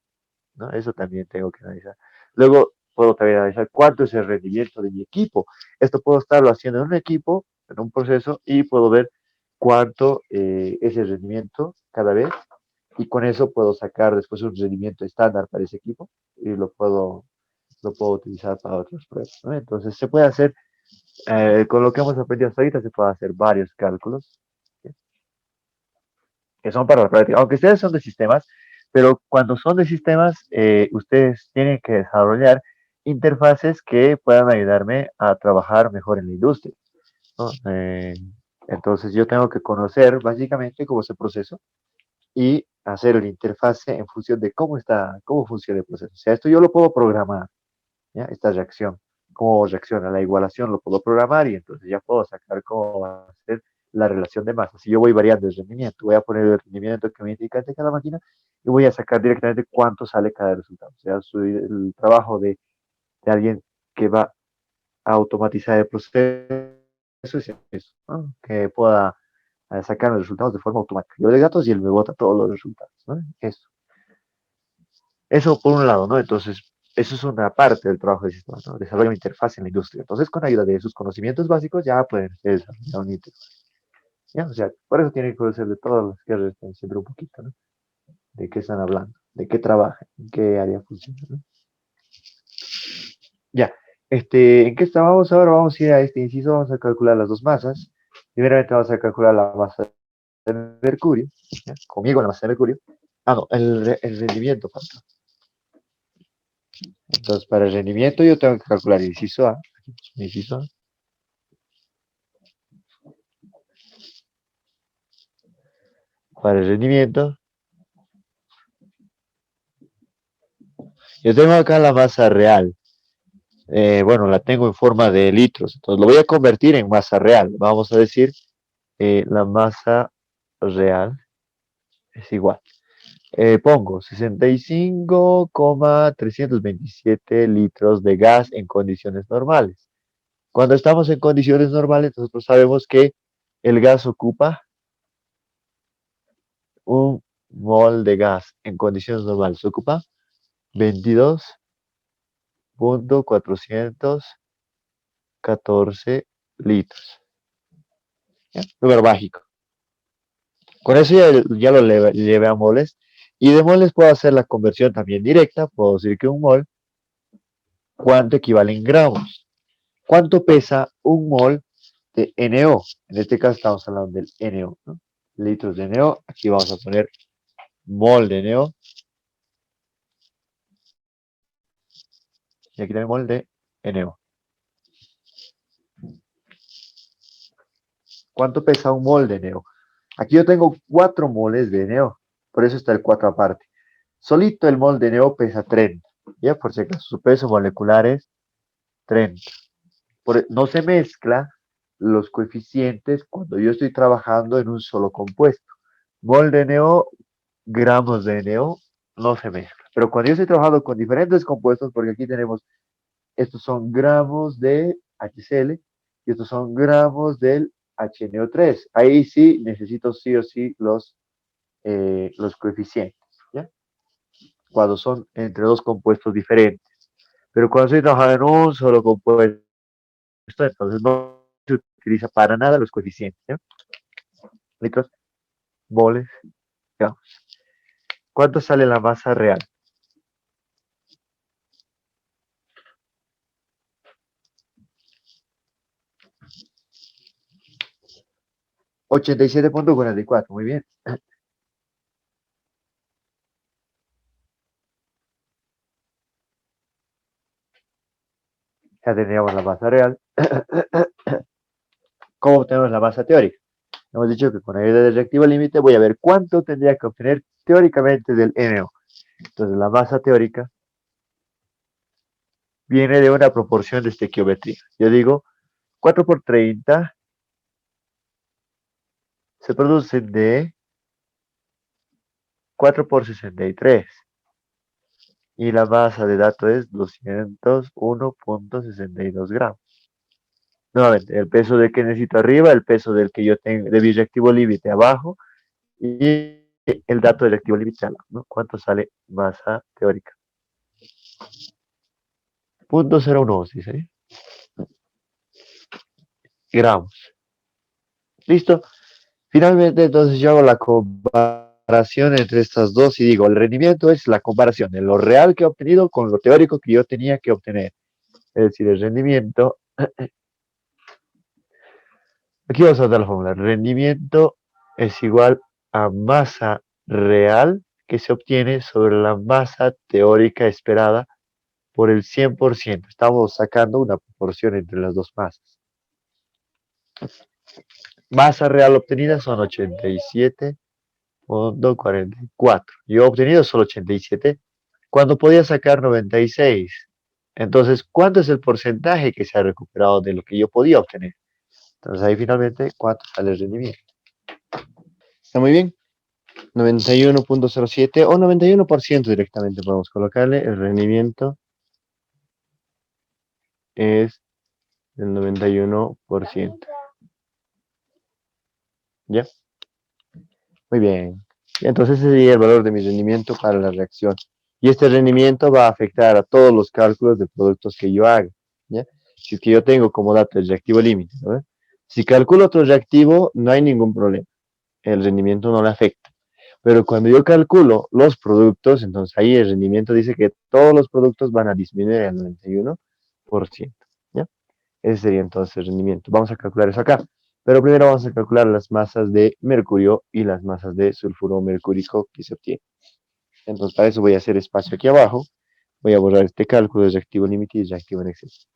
¿no? Eso también tengo que analizar. Luego puedo también analizar cuánto es el rendimiento de mi equipo. Esto puedo estarlo haciendo en un equipo, en un proceso, y puedo ver cuánto es el rendimiento cada vez, y con eso puedo sacar después un rendimiento estándar para ese equipo y lo puedo utilizar para otras pruebas, ¿no? Entonces se puede hacer, con lo que hemos aprendido hasta ahorita, se puede hacer varios cálculos, ¿sí? Que son para la práctica, aunque ustedes son de sistemas, pero cuando son de sistemas, ustedes tienen que desarrollar interfaces que puedan ayudarme a trabajar mejor en la industria, ¿no? Entonces yo tengo que conocer básicamente cómo es el proceso y hacer la interfase en función de cómo funciona el proceso. O sea, esto yo lo puedo programar, ¿ya? Esta reacción, cómo reacciona la igualación, lo puedo programar y entonces ya puedo sacar cómo va a ser la relación de masa. Si yo voy variando el rendimiento, voy a poner el rendimiento que me indica de cada máquina y voy a sacar directamente cuánto sale cada resultado. O sea, el trabajo de alguien que va a automatizar el proceso es eso, ¿no? Que pueda sacar los resultados de forma automática. Yo le datos y él me bota todos los resultados, ¿no? Eso por un lado, ¿no? Entonces, eso es una parte del trabajo de sistema, ¿no? Desarrollar una interfaz en la industria. Entonces, con ayuda de sus conocimientos básicos, ya pueden desarrollar un interfaz. ¿Ya? O sea, por eso tienen que conocer de todas las que están siempre un poquito, ¿no? De qué están hablando, de qué trabajan, en qué área funcionan, ¿no? Ya. ¿En qué estábamos ahora? Vamos a ir a este inciso, vamos a calcular las dos masas. Primeramente vamos a calcular la masa de mercurio, ¿ya? Conmigo la masa de mercurio. Ah, no, el rendimiento, falta. Entonces, para el rendimiento yo tengo que calcular el inciso A. El inciso A. Para el rendimiento, yo tengo acá la masa real. Bueno, la tengo en forma de litros. Entonces, lo voy a convertir en masa real. Vamos a decir, la masa real es igual. Pongo 65,327 litros de gas en condiciones normales. Cuando estamos en condiciones normales, nosotros sabemos que el gas ocupa un mol de gas en condiciones normales. Ocupa 22,414 litros. ¿Ya? Número mágico. Con eso ya lo llevé a moles. Y de moles puedo hacer la conversión también directa. Puedo decir que un mol, ¿cuánto equivale en gramos? ¿Cuánto pesa un mol de NO? En este caso estamos hablando del NO, ¿no? Litros de NO. Aquí vamos a poner mol de NO. Y aquí también mol de NO. ¿Cuánto pesa un mol de NO? Aquí yo tengo 4 moles de NO. Por eso está el 4 aparte. Solito el mol de NO pesa 30. Ya, por si acaso, su peso molecular es 30. No se mezcla los coeficientes cuando yo estoy trabajando en un solo compuesto. Mol de NO, gramos de NO, no se mezcla. Pero cuando yo estoy trabajando con diferentes compuestos, porque aquí tenemos, estos son gramos de HCl y estos son gramos del HNO3. Ahí sí necesito sí o sí los coeficientes, ¿ya? Cuando son entre dos compuestos diferentes. Pero cuando estoy trabajando en un solo compuesto, entonces no se utiliza para nada los coeficientes, ¿ya? Litros, moles, gramos. ¿Cuánto sale la masa real? 87,44, muy bien. Ya teníamos la masa real. ¿Cómo obtenemos la masa teórica? Hemos dicho que con ayuda del reactivo límite voy a ver cuánto tendría que obtener teóricamente del NO. Entonces la masa teórica viene de una proporción de estequiometría. Yo digo 4 por 30 se produce de 4 por 63. y la masa de dato es 201,62 gramos. Nuevamente, el peso del que necesito arriba, el peso del que yo tengo, de mi reactivo límite abajo, y el dato del reactivo límite al lado, ¿no? ¿Cuánto sale masa teórica? 0,01, ¿sí sería? Gramos. ¿Listo? Finalmente, entonces yo hago la comparación entre estas dos y digo, el rendimiento es la comparación de lo real que he obtenido con lo teórico que yo tenía que obtener. Es decir, el rendimiento, aquí vamos a dar la fórmula, el rendimiento es igual a masa real que se obtiene sobre la masa teórica esperada por el 100%. Estamos sacando una proporción entre las dos masas. Masa real obtenida son 87,44. Yo he obtenido solo 87 cuando podía sacar 96. Entonces, ¿cuánto es el porcentaje que se ha recuperado de lo que yo podía obtener? Entonces, ahí finalmente, ¿cuánto sale el rendimiento? Está muy bien. 91,07 o 91% directamente podemos colocarle. El rendimiento es del 91%. ¿Ya? Muy bien. Entonces ese sería el valor de mi rendimiento para la reacción. Y este rendimiento va a afectar a todos los cálculos de productos que yo haga. ¿Ya? Si es que yo tengo como dato el reactivo límite, ¿no? Si calculo otro reactivo, no hay ningún problema. El rendimiento no le afecta. Pero cuando yo calculo los productos, entonces ahí el rendimiento dice que todos los productos van a disminuir el 91%. ¿Ya? Ese sería entonces el rendimiento. Vamos a calcular eso acá. Pero primero vamos a calcular las masas de mercurio y las masas de sulfuro mercúrico que se obtienen. Entonces, para eso voy a hacer espacio aquí abajo. Voy a borrar este cálculo de reactivo límite y reactivo en exceso.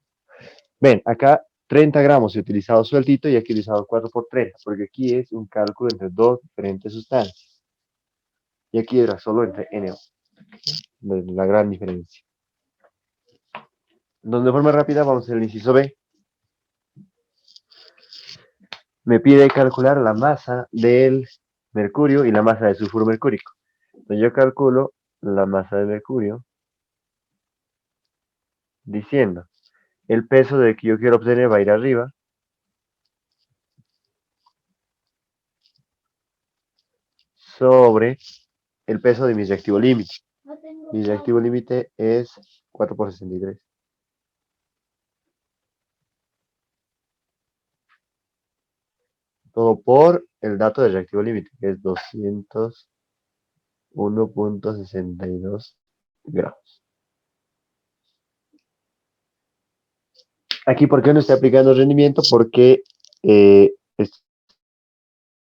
Ven, acá 30 gramos he utilizado sueltito y aquí he utilizado 4 por 30, porque aquí es un cálculo entre dos diferentes sustancias. Y aquí era solo entre NO. La gran diferencia. Entonces, de forma rápida, vamos a hacer el inciso B. Me pide calcular la masa del mercurio y la masa del sulfuro mercúrico. Entonces yo calculo la masa de mercurio diciendo, el peso del que yo quiero obtener va a ir arriba, sobre el peso de mi reactivo límite. Mi reactivo límite es 4 por 63. Todo por el dato del reactivo límite, que es 201,62 gramos. Aquí, ¿por qué no estoy aplicando rendimiento? Porque estoy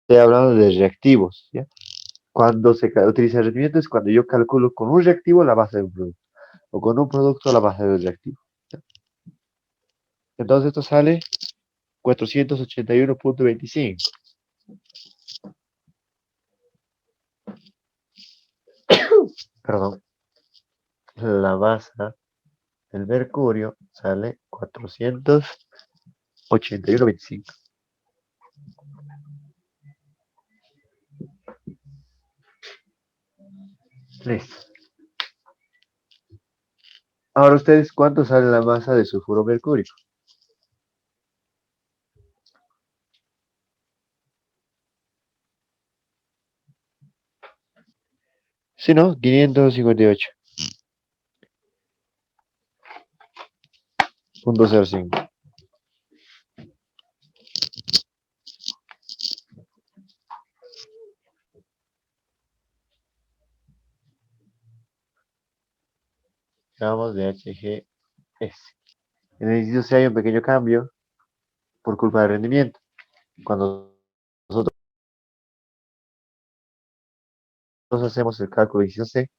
hablando de reactivos, ¿ya? Cuando se utiliza el rendimiento es cuando yo calculo con un reactivo la base de un producto, o con un producto la base del reactivo, ¿ya? Entonces esto sale 481,25. Perdón. La masa del mercurio sale 481,25. Listo. Ahora ustedes, ¿cuánto sale la masa de sulfuro mercúrico? Si no, 558,05. Gramos de HGS. En el inicio se hay un pequeño cambio por culpa del rendimiento. Cuando nosotros hacemos el cálculo de inciso C,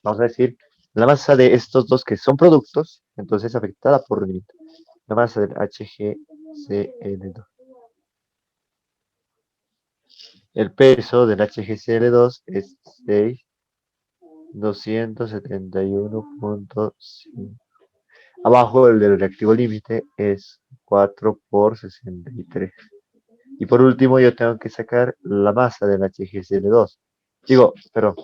vamos a decir, la masa de estos dos que son productos, entonces es afectada por rendimiento. La masa del HgCl2. El peso del HgCl2 es 6,271,5. Abajo el del reactivo límite es 4 por 63. Y por último yo tengo que sacar la masa del HgCl2. Digo, perdón,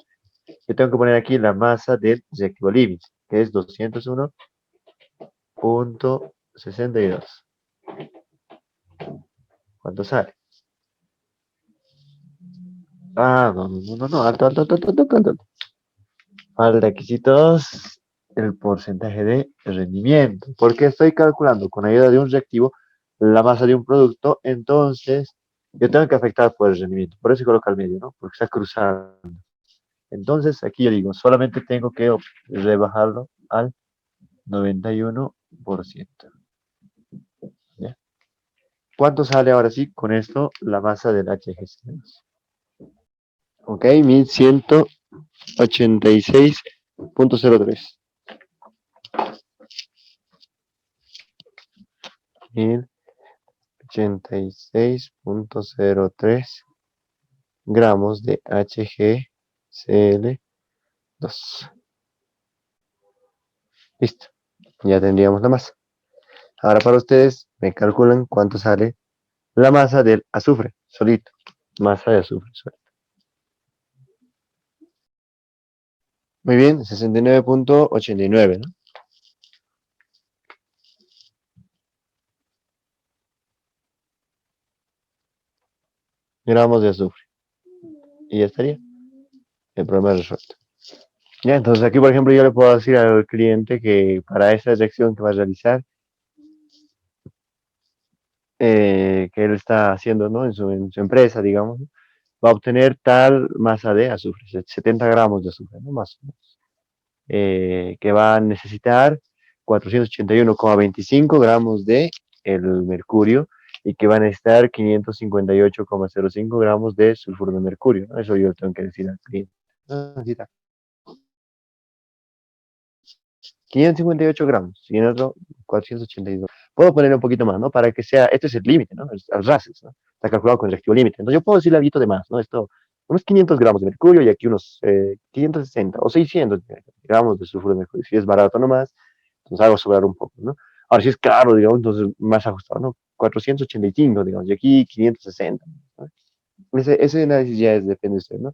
Yo tengo que poner aquí la masa del reactivo límite, que es 201.62. ¿Cuánto sale? Ah, no, no, no, no, no, alto, alto, alto, alto, alto, alto. Al requisitos, el porcentaje de rendimiento. Porque estoy calculando con ayuda de un reactivo la masa de un producto, entonces yo tengo que afectar por el rendimiento. Por eso coloco al medio, ¿no? Porque está cruzado. Entonces aquí yo digo, solamente tengo que rebajarlo al 91%. ¿Ya? ¿Cuánto sale ahora sí con esto la masa del HGC2? Ok, 1186.03. 1086.03 gramos de HgCl2. Listo, ya tendríamos la masa. Ahora para ustedes me calculan cuánto sale la masa del azufre, solito. Masa de azufre, solito. Muy bien, 69.89, ¿no? Gramos de azufre. Y ya estaría. El problema resuelto. Ya, entonces aquí, por ejemplo, yo le puedo decir al cliente que para esta reacción que va a realizar, que él está haciendo, ¿no? En su empresa, digamos, ¿no? Va a obtener tal masa de azufre, 70 gramos de azufre, ¿no? Más o menos. Que va a necesitar 481,25 gramos de el mercurio y que van a necesitar 558,05 gramos de sulfuro de mercurio, ¿no? Eso yo tengo que decir al cliente. Necesita 558 gramos, y en otro 482. Puedo poner un poquito más, ¿no? Para que sea, este es el límite, ¿no? El RACES, ¿no? Está calculado con el reactivo límite. Entonces yo puedo decirle algo de más, ¿no? Esto, unos 500 gramos de mercurio y aquí unos 560 o 600 gramos de sulfuro de mercurio. Si es barato nomás, entonces hago sobrar un poco, ¿no? Ahora, si es caro, digamos, entonces más ajustado, ¿no? 485, digamos, y aquí 560, ¿no? Ese análisis ya es, depende de usted, ¿no?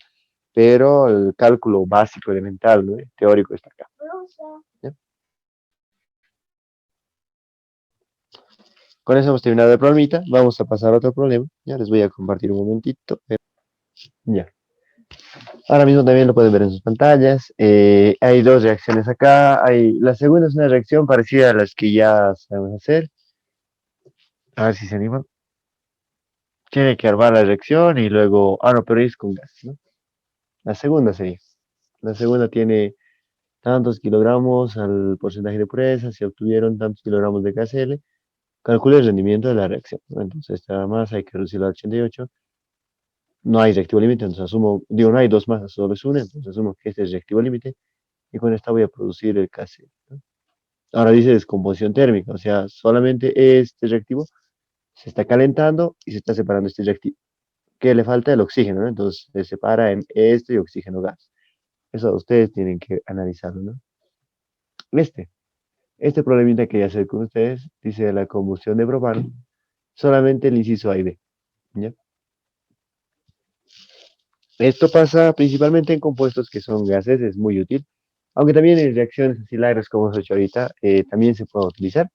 Pero el cálculo básico, elemental, ¿no? Teórico está acá. ¿Ya? Con eso hemos terminado el problemita. Vamos a pasar a otro problema. Ya les voy a compartir un momentito. Ya. Ahora mismo también lo pueden ver en sus pantallas. Hay dos reacciones acá. La segunda es una reacción parecida a las que ya sabemos hacer. A ver si se animan. Tiene que armar la reacción y luego. Ah, no, pero es con gas, ¿no? La segunda sería. La segunda tiene tantos kilogramos al porcentaje de pureza. Se obtuvieron tantos kilogramos de KCl. Calcule el rendimiento de la reacción, ¿no? Entonces, esta masa hay que reducirla a 88. No hay reactivo límite, entonces asumo, digo, no hay dos masas, solo es una, entonces asumo que este es el reactivo límite y con esta voy a producir el KC, ¿no? Ahora dice descomposición térmica, o sea, solamente este reactivo se está calentando y se está separando este reactivo. ¿Qué le falta? El oxígeno, ¿no? Entonces se separa en este y oxígeno gas. Eso ustedes tienen que analizarlo, ¿no? Este, este problemita que voy a hacer con ustedes dice la combustión de propano, solamente el inciso A y B, ¿ya? Esto pasa principalmente en compuestos que son gases, es muy útil, aunque también en reacciones acilares, como hemos hecho ahorita, también se puede utilizar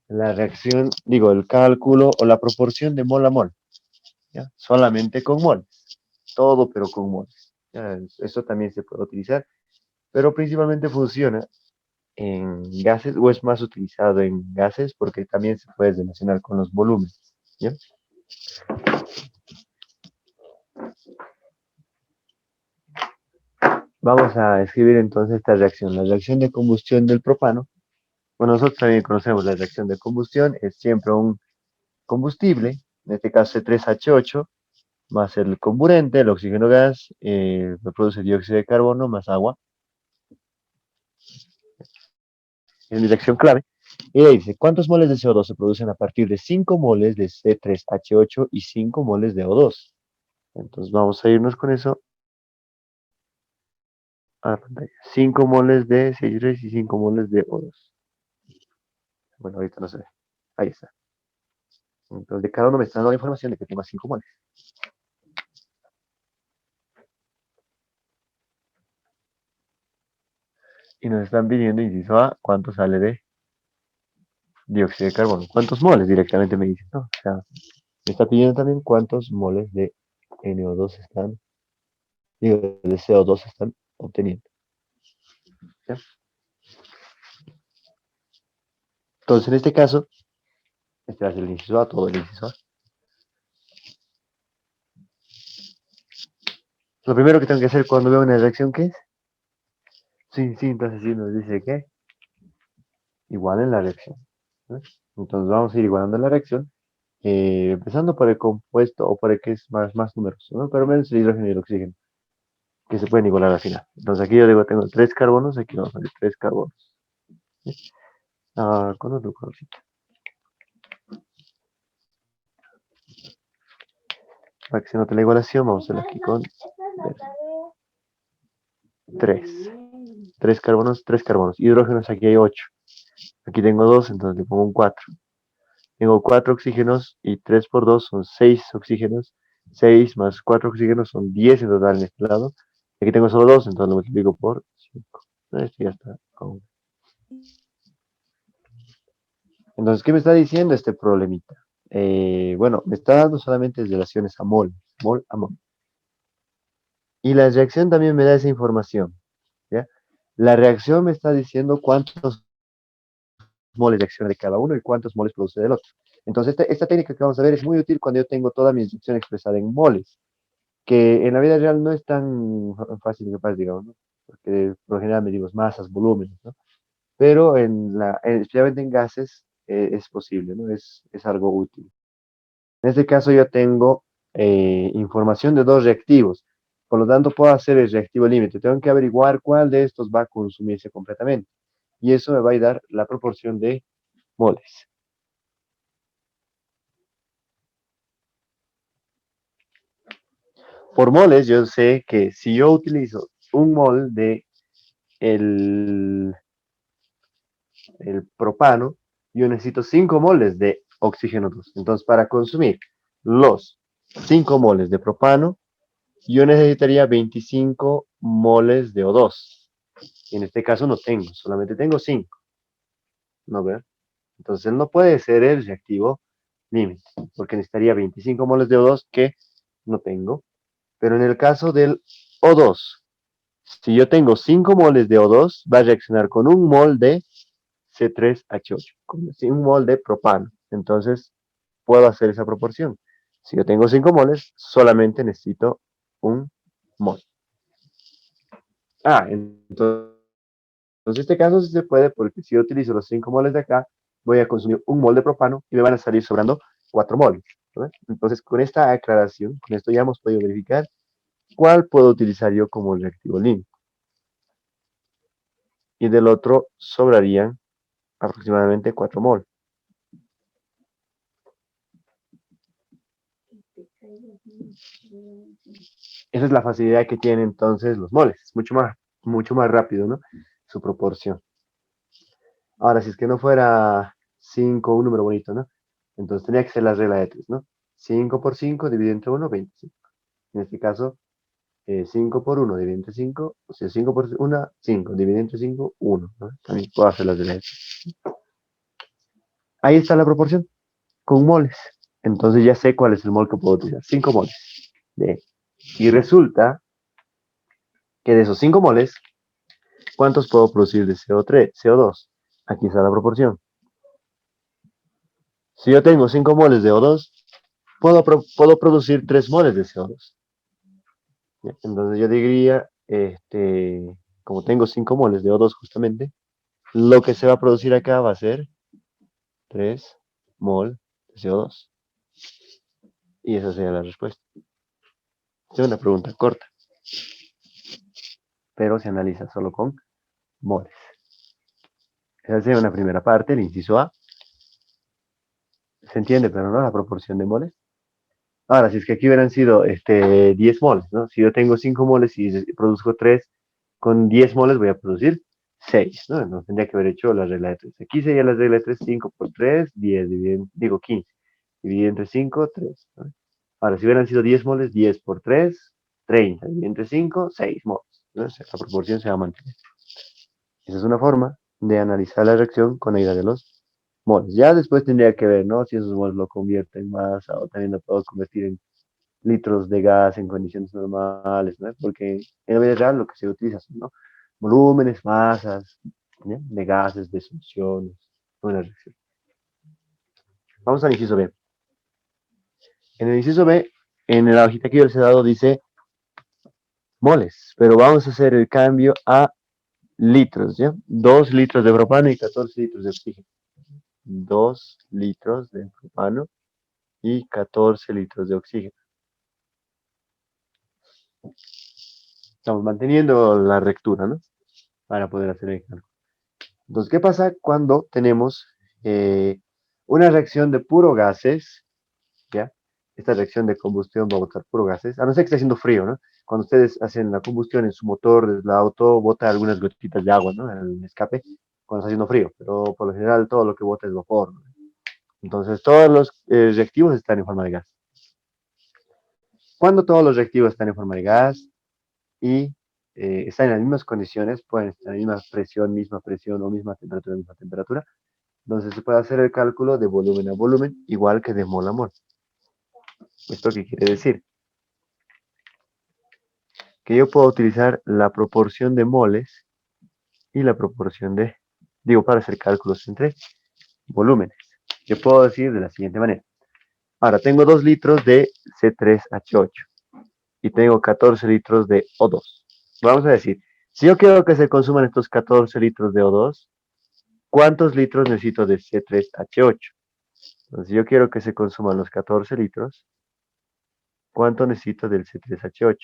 la reacción, digo, el cálculo o la proporción de mol a mol, ¿ya? Solamente con mol, todo pero con mol. ¿Ya? Eso también se puede utilizar, pero principalmente funciona en gases o es más utilizado en gases porque también se puede relacionar con los volúmenes, ¿ya? Vamos a escribir entonces esta reacción, la reacción de combustión del propano. Bueno, nosotros también conocemos la reacción de combustión, es siempre un combustible, en este caso C3H8, más el comburente, el oxígeno gas, produce dióxido de carbono más agua. Es mi reacción clave. Y ahí dice, ¿cuántos moles de CO2 se producen a partir de 5 moles de C3H8 y 5 moles de O2? Entonces vamos a irnos con eso a la pantalla. 5 moles de CH3 y 5 moles de O2. Bueno, ahorita no se ve. Ahí está. Entonces, de cada uno me está dando la información de que tengo 5 moles. Y nos están pidiendo, inciso A, cuánto sale de dióxido de carbono. ¿Cuántos moles directamente me dicen? ¿No? O sea, me está pidiendo también cuántos moles de NO2 están, digo, de CO2 están obteniendo. ¿Ya? Entonces, en este caso, este va a ser el inciso A, todo el inciso A. Lo primero que tengo que hacer cuando veo una reacción, ¿qué es? Sí, entonces sí nos dice que igual en la reacción. ¿No? Entonces vamos a ir igualando la reacción, empezando por el compuesto o por el que es más numeroso, ¿no? Pero menos el hidrógeno y el oxígeno, que se pueden igualar al final. Entonces aquí yo digo, tengo 3 carbonos, aquí vamos a ver 3 carbonos. ¿Sí? Con otro colorcito. Para que se note la igualación, vamos a hacerlo aquí con 3. 3 carbonos, 3 carbonos. Hidrógenos aquí hay 8. Aquí tengo 2, entonces le pongo un 4. Tengo 4 oxígenos y 3 por 2 son 6 oxígenos. 6 más 4 oxígenos son 10 en total en este lado. Aquí tengo solo 2, entonces lo multiplico por 5. Esto ya está. Entonces, ¿qué me está diciendo este problemita? Bueno, me está dando solamente relaciones a mol a mol. Y la reacción también me da esa información. ¿Ya? La reacción me está diciendo cuántos moles de acción de cada uno y cuántos moles produce del otro. Entonces, esta técnica que vamos a ver es muy útil cuando yo tengo toda mi instrucción expresada en moles, que en la vida real no es tan fácil de capaz, digamos, ¿no? Porque por lo general medimos masas, volúmenes, ¿no? Pero especialmente en gases es posible, ¿no? Es algo útil. En este caso yo tengo información de 2 reactivos, por lo tanto puedo hacer el reactivo límite. Tengo que averiguar cuál de estos va a consumirse completamente. Y eso me va a dar la proporción de moles. Por moles, yo sé que si yo utilizo un mol de el propano, yo necesito 5 moles de oxígeno 2. Entonces, para consumir los 5 moles de propano, yo necesitaría 25 moles de O2. En este caso no tengo, solamente tengo 5. ¿No ve? Entonces, no puede ser el reactivo límite, porque necesitaría 25 moles de O2 que no tengo. Pero en el caso del O2, si yo tengo 5 moles de O2, va a reaccionar con un mol de C3H8, con un mol de propano. Entonces, puedo hacer esa proporción. Si yo tengo 5 moles, solamente necesito un mol. Entonces, en este caso sí se puede, porque si yo utilizo los 5 moles de acá, voy a consumir un mol de propano y me van a salir sobrando 4 moles. ¿No? Entonces, con esta aclaración, con esto ya hemos podido verificar cuál puedo utilizar yo como reactivo límite. Y del otro sobrarían aproximadamente 4 mol. Esa es la facilidad que tienen entonces los moles. Es mucho más rápido, ¿no? Su proporción. Ahora, si es que no fuera 5, un número bonito, ¿no? Entonces tenía que ser la regla de 3, ¿no? 5 por 5 dividido entre 1, 25. En este caso, 5 por 1 dividido entre 5, o sea, 5 por 1, 5, dividido entre 5, 1, ¿no? También puedo hacer las reglas de 3. Ahí está la proporción, con moles. Entonces ya sé cuál es el mol que puedo utilizar. 5 moles. Y resulta que de esos 5 moles, ¿cuántos puedo producir de CO3, CO2? Aquí está la proporción. Si yo tengo 5 moles de O2, puedo producir 3 moles de CO2. Entonces yo diría, como tengo 5 moles de O2 justamente, lo que se va a producir acá va a ser 3 mol de CO2. Y esa sería la respuesta. Es una pregunta corta, pero se analiza solo con moles. Esa sería una primera parte, el inciso A. Se entiende, pero no la proporción de moles. Ahora, si es que aquí hubieran sido 10 moles, ¿no? Si yo tengo 5 moles y produzco 3, con 10 moles voy a producir 6, ¿no? Entonces tendría que haber hecho la regla de 3. Aquí sería la regla de 3, 5 por 3, 10, digo 15. Dividido entre 5, 3. ¿No? Ahora, si hubieran sido 10 moles, 10 por 3, 30. Dividido entre 5, 6 moles. ¿No? O sea, la proporción se va a mantener. Esa es una forma de analizar la reacción con ayuda de los moles. Ya después tendría que ver, ¿no? Si esos moles lo convierten en masa o también lo puedo convertir en litros de gas en condiciones normales, ¿no? Porque en la vida real lo que se utiliza son, ¿no? Volúmenes, masas, ¿ya? De gases, de soluciones, una reacción. Vamos al inciso B. En el inciso B, en la hojita que yo les he dado dice moles, pero vamos a hacer el cambio a litros, ¿ya? 2 litros de propano y 14 litros de oxígeno. 2 litros de propano y 14 litros de oxígeno. Estamos manteniendo la rectura, ¿no? Para poder hacer el cálculo. Entonces, ¿qué pasa cuando tenemos una reacción de puro gases? ¿Ya? Esta reacción de combustión va a botar puro gases, a no ser que esté haciendo frío, ¿no? Cuando ustedes hacen la combustión en su motor, el auto bota algunas gotitas de agua, ¿no? En el escape, cuando está haciendo frío, pero por lo general todo lo que bota es vapor, ¿no? Entonces, todos los reactivos están en forma de gas. Cuando todos los reactivos están en forma de gas y están en las mismas condiciones, pueden estar en la misma presión o misma temperatura, entonces se puede hacer el cálculo de volumen a volumen, igual que de mol a mol. ¿Esto qué quiere decir? Que yo puedo utilizar la proporción de moles y la proporción de, para hacer cálculos entre volúmenes. Yo puedo decir de la siguiente manera. Ahora, tengo 2 litros de C3H8 y tengo 14 litros de O2. Vamos a decir, si yo quiero que se consuman estos 14 litros de O2, ¿cuántos litros necesito de C3H8? Entonces, si yo quiero que se consuman los 14 litros, ¿cuánto necesito del C3H8?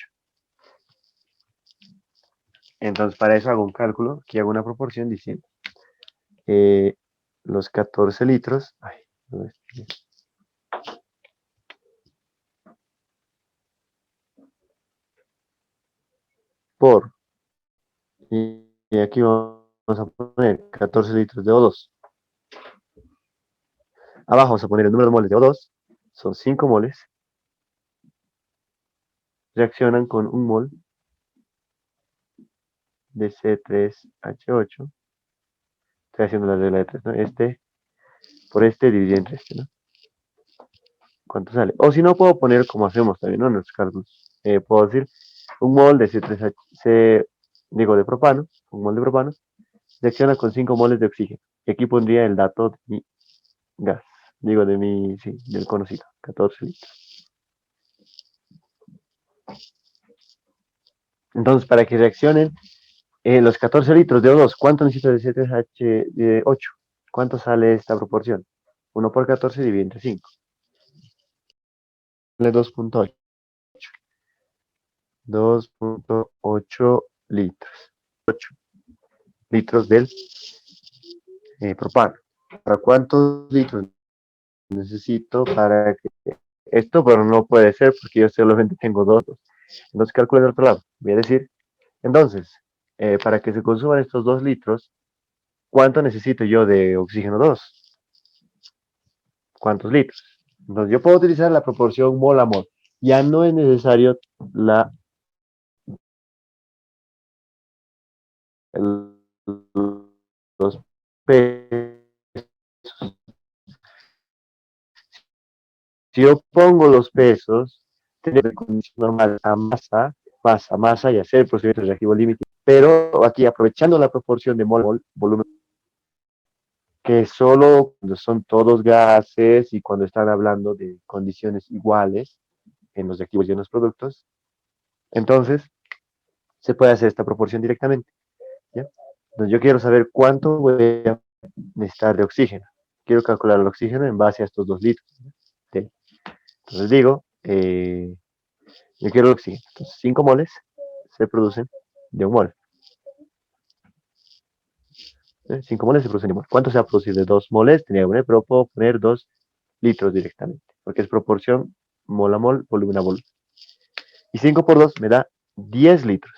Entonces, para eso hago un cálculo, que hago una proporción diciendo los 14 litros, por, y aquí vamos a poner 14 litros de O2. Abajo vamos a poner el número de moles de O2, son 5 moles, reaccionan con un mol de C3H8. Estoy haciendo la regla de 3, ¿no? Este por este dividido entre este, ¿no? ¿Cuánto sale? O si no, puedo poner como hacemos también, ¿no? En nuestros cálculos. Puedo decir un mol de C3H, de propano, un mol de propano, reacciona con 5 moles de oxígeno. Y aquí pondría el dato de mi gas, sí, del conocido, 14 litros. Entonces, para que reaccionen los 14 litros de O2, ¿cuánto necesito de C3H8? ¿Cuánto sale esta proporción? 1 por 14 dividido entre 5. Sale 2.8. 2.8 litros. 8 litros del propano. ¿Para cuántos litros necesito para que esto? Pero no puede ser porque yo solamente tengo 2. Entonces calculo del otro lado. Voy a decir, entonces, para que se consuman estos 2 litros, ¿cuánto necesito yo de oxígeno 2? ¿Cuántos litros? Entonces yo puedo utilizar la proporción mol a mol. Ya no es necesario los pesos. Si yo pongo los pesos, tendría que condición normal a masa y hacer el procedimiento reactivo límite. Pero aquí aprovechando la proporción de mol, volumen, que solo cuando son todos gases y cuando están hablando de condiciones iguales en los reactivos y en los productos, entonces se puede hacer esta proporción directamente. ¿Ya? Entonces yo quiero saber cuánto voy a necesitar de oxígeno. Quiero calcular el oxígeno en base a estos 2 litros. ¿Sí? Entonces digo, yo quiero el oxígeno. Entonces 5 moles se producen de un mol. 5 moles se producen de un mol. ¿Cuánto se va a producir de 2 moles? Tenía que poner, pero puedo poner 2 litros directamente, porque es proporción mol a mol, volumen a volumen. Y 5 por 2 me da 10 litros.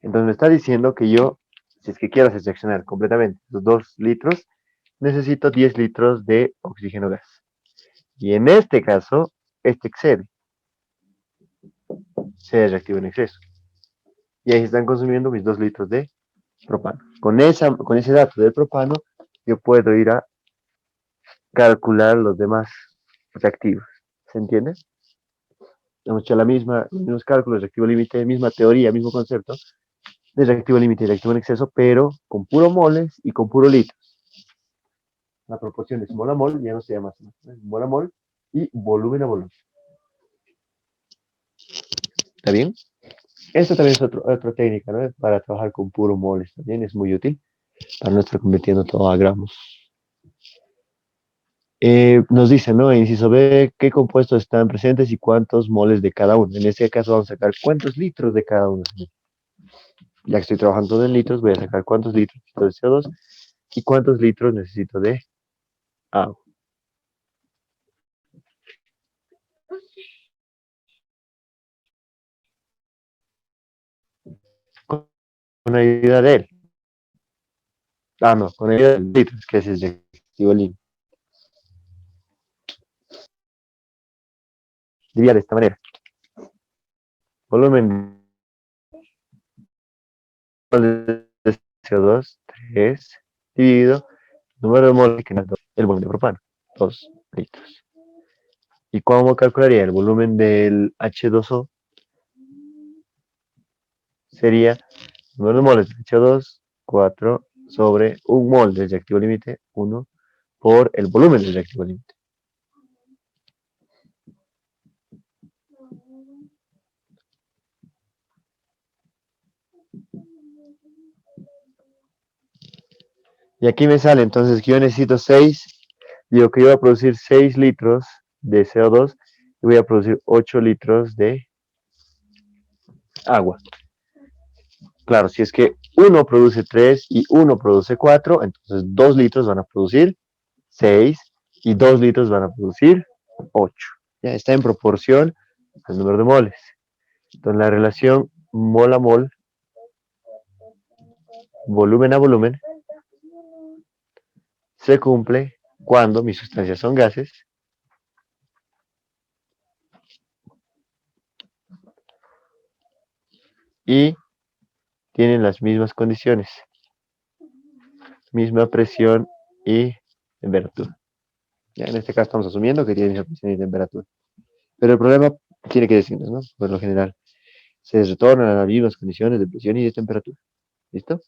Entonces me está diciendo que yo, si es que quiero seccionar completamente los 2 litros, necesito 10 litros de oxígeno gas. Y en este caso, este excede. Se reactiva en exceso. Y ahí se están consumiendo mis 2 litros de propano. Con ese dato del propano, yo puedo ir a calcular los demás reactivos. ¿Se entiende? Hemos hecho los mismos cálculos, reactivo límite, misma teoría, mismo concepto de reactivo límite y reactivo en exceso, pero con puro moles y con puro litros. La proporción es mol a mol, ya no se llama así, mol a mol y volumen a volumen. ¿Está bien? Esto también es otra técnica, ¿no? Para trabajar con puro moles también es muy útil para no estar convirtiendo todo a gramos. Nos dice, ¿no? Inciso B, ¿qué compuestos están presentes y cuántos moles de cada uno? En este caso vamos a sacar cuántos litros de cada uno. Ya que estoy trabajando en litros, voy a sacar cuántos litros necesito de CO2 y cuántos litros necesito de agua. Con ayuda de él. No, con ayuda de litros, que ese es el reactivo límite. Diría de esta manera. Volumen de CO2, 3, dividido número de moles, que es el volumen de propano, 2 litros. ¿Y cómo calcularía el volumen del H2O? Sería número de moles de H2, 4 sobre un mol del reactivo límite, 1 por el volumen del reactivo límite. Y aquí me sale entonces que yo necesito 6, digo que yo voy a producir 6 litros de CO2 y voy a producir 8 litros de agua. Claro, si es que uno produce 3 y uno produce 4, entonces 2 litros van a producir 6 y 2 litros van a producir 8. Ya está en proporción al número de moles. Entonces la relación mol a mol, volumen a volumen, se cumple cuando mis sustancias son gases y tienen las mismas condiciones, misma presión y temperatura. Ya en este caso estamos asumiendo que tienen misma presión y temperatura. Pero el problema tiene que decirnos, ¿no? Por lo general, se retornan a las mismas condiciones de presión y de temperatura. ¿Listo?